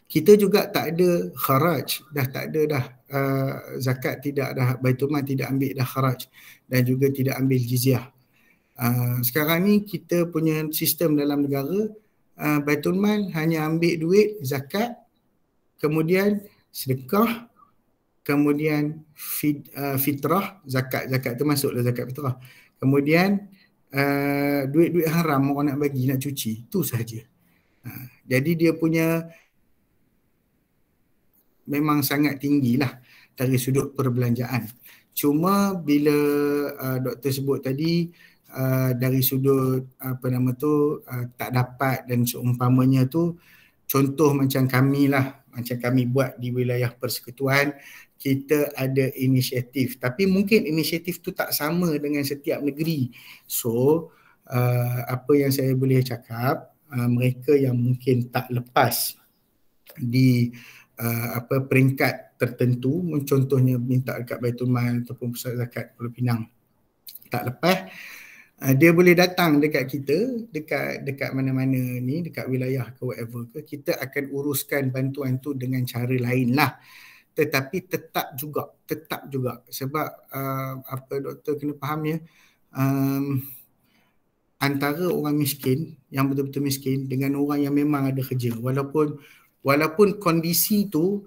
Kita juga tak ada kharaj, dah tak ada dah zakat, tidak dah, Baitul Mal tidak ambil dah kharaj dan juga tidak ambil jizyah. Sekarang ni kita punya sistem dalam negara, Baitul Mal hanya ambil duit zakat, kemudian sedekah, kemudian fitrah, zakat termasuklah zakat fitrah. Kemudian duit-duit haram orang nak bagi, nak cuci, tu sahaja. Jadi dia punya memang sangat tinggilah dari sudut perbelanjaan. Cuma bila doktor sebut tadi dari sudut apa nama tu tak dapat dan seumpamanya tu, contoh macam kami lah, macam kami buat di wilayah persekutuan, kita ada inisiatif, tapi mungkin inisiatif tu tak sama dengan setiap negeri. So apa yang saya boleh cakap, mereka yang mungkin tak lepas di peringkat tertentu, contohnya minta dekat Baitul Mal ataupun Pusat Zakat Pulau Pinang tak lepas, dia boleh datang dekat kita, dekat mana-mana ni, dekat wilayah ke whatever ke, kita akan uruskan bantuan tu dengan cara lain lah. Tetapi tetap juga sebab apa doktor kena faham ya, antara orang miskin yang betul-betul miskin dengan orang yang memang ada kerja, walaupun kondisi tu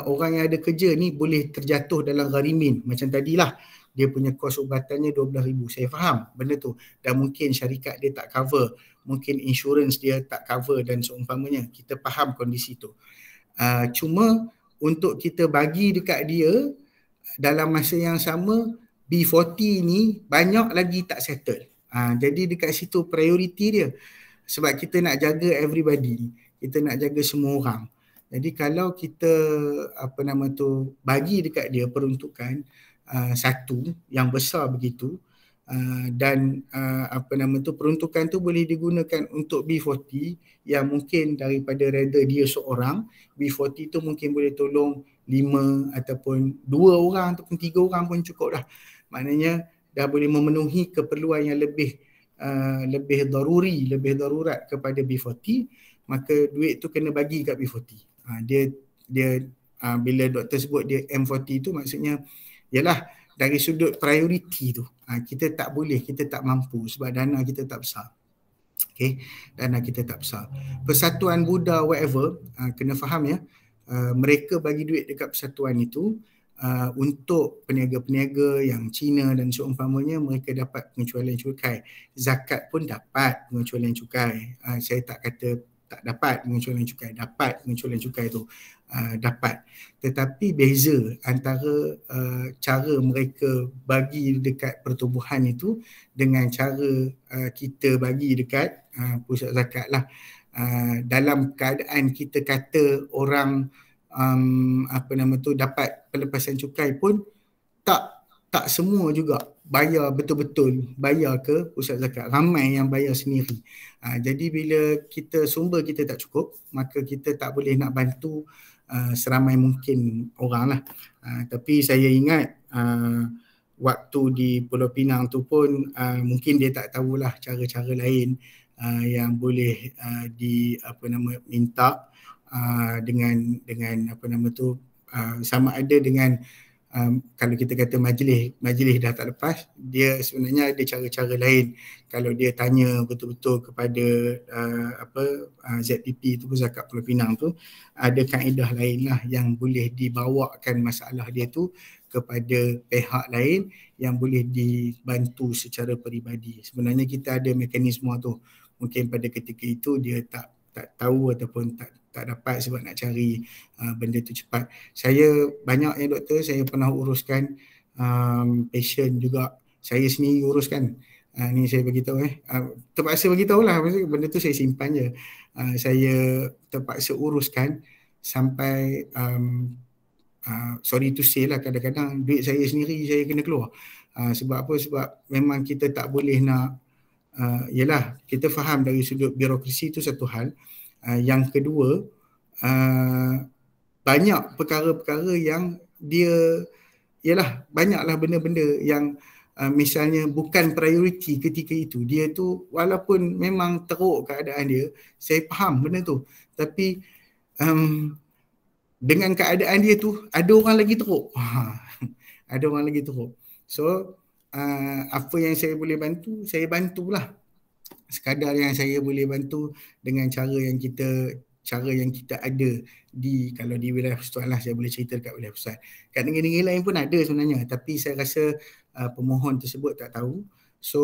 orang yang ada kerja ni boleh terjatuh dalam gharimin macam tadilah, dia punya kos ubatannya 12,000. Saya faham benda tu. Dan mungkin syarikat dia tak cover, mungkin insurans dia tak cover dan seumpamanya. Kita faham kondisi tu. Cuma untuk kita bagi dekat dia dalam masa yang sama, B40 ni banyak lagi tak settle. Jadi dekat situ priority dia. Sebab kita nak jaga everybody. Kita nak jaga semua orang. Jadi kalau kita bagi dekat dia peruntukan satu yang besar begitu, dan apa nama tu, peruntukan tu boleh digunakan untuk B40 yang mungkin daripada reda dia seorang, B40 tu mungkin boleh tolong 5 ataupun 2 orang ataupun 3 orang pun cukup dah. Maknanya dah boleh memenuhi keperluan yang lebih darurat kepada B40, maka duit tu kena bagi kat B40. Dia bila doktor sebut dia M40 tu maksudnya ialah dari sudut priority tu, kita tak boleh, kita tak mampu sebab dana kita tak besar. Okay, dana kita tak besar. Persatuan Buddha whatever, kena faham ya, mereka bagi duit dekat persatuan itu untuk peniaga-peniaga yang Cina dan seumpamanya, mereka dapat pengecualian cukai. Zakat pun dapat pengecualian cukai. Saya tak kata tak dapat pengecualian cukai, dapat pengecualian cukai tu, dapat. Tetapi beza antara cara mereka bagi dekat pertubuhan itu dengan cara kita bagi dekat pusat zakat lah. Dalam keadaan kita kata orang apa nama tu dapat pelepasan cukai pun tak semua juga bayar betul-betul bayar ke pusat zakat, ramai yang bayar sendiri. Jadi bila sumber kita tak cukup, maka kita tak boleh nak bantu seramai mungkin orang lah. Tapi saya ingat waktu di Pulau Pinang tu pun mungkin dia tak tahulah cara-cara lain yang boleh minta dengan apa nama tu, sama ada dengan kalau kita kata majlis dah tak lepas, dia sebenarnya ada cara-cara lain. Kalau dia tanya betul-betul kepada ZPP tu, Zakat Pulau Pinang tu, ada kaedah lain lah yang boleh dibawakan masalah dia tu kepada pihak lain yang boleh dibantu secara peribadi. Sebenarnya kita ada mekanisme tu. Mungkin pada ketika itu dia tak tahu ataupun tak dapat sebab nak cari benda tu cepat. Saya banyak ya doktor, saya pernah uruskan patient juga. Saya sendiri uruskan. Ni saya beritahu terpaksa beritahu lah, benda tu saya simpan je. Saya terpaksa uruskan sampai sorry to say lah, kadang-kadang duit saya sendiri saya kena keluar. Sebab apa? Sebab memang kita tak boleh nak yalah, kita faham dari sudut birokrasi itu satu hal. Yang kedua, banyak perkara-perkara yang dia yalah, banyaklah benda-benda yang misalnya bukan prioriti ketika itu. Dia tu walaupun memang teruk keadaan dia, saya faham benda tu, tapi dengan keadaan dia tu ada orang lagi teruk. Ada orang lagi teruk. So apa yang saya boleh bantu, saya bantulah. Sekadar yang saya boleh bantu dengan cara yang kita ada kalau di wilayah Persatuan lah, saya boleh cerita dekat wilayah Persatuan. Kat negeri-negeri lain pun ada sebenarnya, tapi saya rasa pemohon tersebut tak tahu. So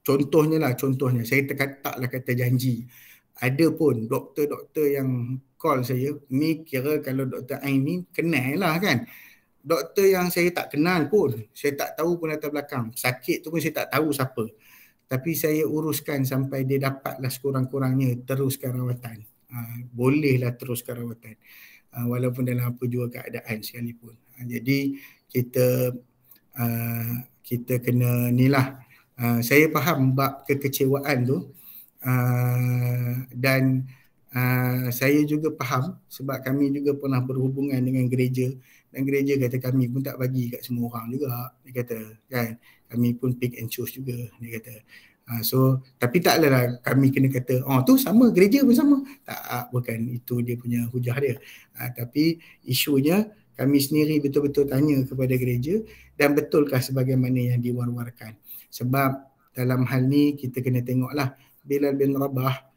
contohnya saya taklah kata janji. Ada pun doktor-doktor yang call saya, ni kira kalau Dr. Ain ni kenal lah kan. Doktor yang saya tak kenal pun, saya tak tahu pun latar belakang. Sakit tu pun saya tak tahu siapa. Tapi saya uruskan sampai dia dapatlah sekurang-kurangnya teruskan rawatan. Bolehlah teruskan rawatan. Walaupun dalam apa jua keadaan sekalipun. Jadi kita kena nilah. Saya faham bab kekecewaan tu. Dan saya juga faham sebab kami juga pernah berhubungan dengan gereja, dan gereja kata kami pun tak bagi kat semua orang juga, dia kata kan, kami pun pick and choose juga, dia kata. So tapi taklah kami kena kata tu sama, gereja pun sama, tak, bukan itu dia punya hujah dia. Tapi isunya kami sendiri betul-betul tanya kepada gereja, dan betulkah sebagaimana yang diwar-warkan. Sebab dalam hal ni kita kena tengoklah, Bilal bin Rabah,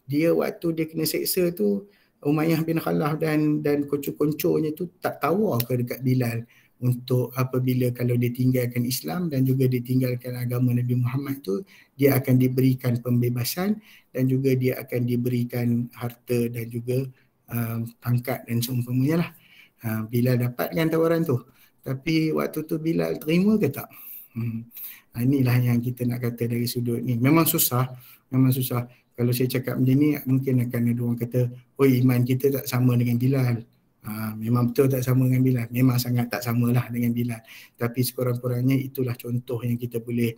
dia waktu dia kena seksa tu, Umayyah bin Khalaf dan konco-konconya tu tak tawar ke dekat Bilal untuk apabila kalau dia tinggalkan Islam dan juga dia tinggalkan agama Nabi Muhammad tu, dia akan diberikan pembebasan dan juga dia akan diberikan harta dan juga pangkat dan seumpamanya lah. Bilal dapatkan tawaran tu, tapi waktu tu Bilal terima ke tak? Inilah yang kita nak kata dari sudut ni. Memang susah. Kalau saya cakap macam ni, mungkin akan ada orang kata, iman kita tak sama dengan Bilal. Memang betul tak sama dengan Bilal, memang sangat tak samalah dengan Bilal, tapi sekurang-kurangnya itulah contoh yang kita boleh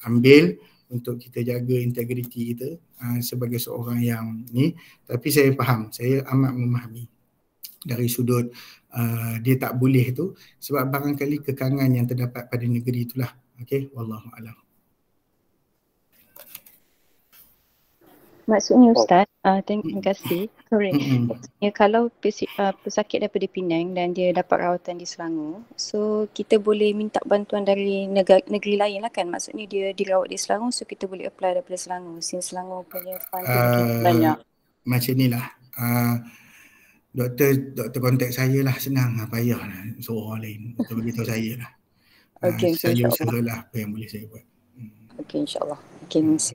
ambil untuk kita jaga integriti kita sebagai seorang yang ni. Tapi saya faham, saya amat memahami dari sudut dia tak boleh tu sebab barangkali kekangan yang terdapat pada negeri itulah. Okey, wallahu alam. Maksudnya Ustaz, terima kasih. Sorry. Maksudnya kalau pesakit daripada Penang dan dia dapat rawatan di Selangor, so kita boleh minta bantuan dari negeri lain lah kan? Maksudnya dia dirawat di Selangor, so kita boleh apply daripada Selangor. Since Selangor punya fund banyak. Macam ni lah. Doktor kontak saya lah, senang lah, payah lah suruh orang lain. Doktor beritahu saya lah. Okay, saya usahalah apa yang boleh saya buat. Okay, insyaAllah. Okay, mesti.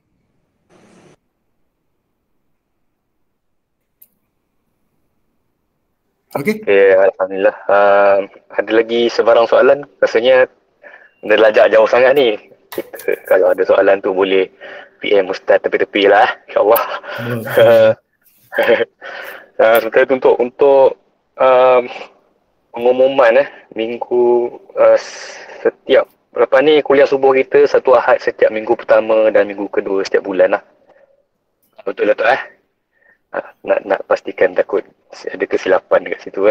Okay. Alhamdulillah. Ada lagi sebarang soalan? Rasanya dah lajak jauh sangat ni. Kita, kalau ada soalan tu boleh PM Ustaz tepi-tepi lah, insyaAllah. Sementara tu untuk pengumuman minggu setiap lepas ni kuliah subuh kita satu Ahad setiap minggu pertama dan minggu kedua setiap bulan lah. Betul lah tu nak pastikan takut ada kesilapan dekat situ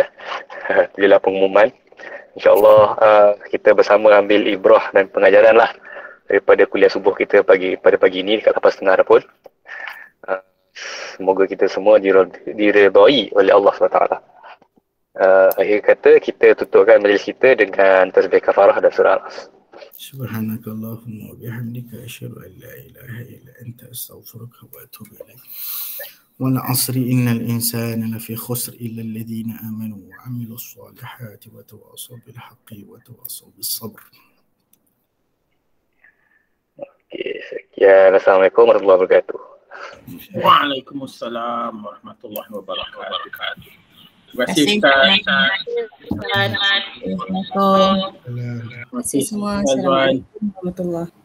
Bila pengumuman, InsyaAllah kita bersama ambil ibrah dan pengajaran lah daripada kuliah subuh kita pada pagi ni dekat 8.30 pun. Semoga kita semua diredai oleh Allah SWT. Akhir kata kita tutupkan majlis kita dengan tasbih kafarah dan surah Al-As. Subhanakallahumma wa bihamdika asyhadu an la ilaha illa anta astaghfiruka wa atubu ilaik. Wal 'asri innal insana lafi khusr illa alladhina amanu wa 'amilus solihati wa tawassaw bil haqqi wa tawassaw bis sabr. Okey, sekian. Assalamualaikum warahmatullahi wabarakatuh. Waalaikumsalam warahmatullahi wabarakatuh. Terima kasih Ustaz. Terima kasih semua. Assalamualaikum warahmatullahi wabarakatuh.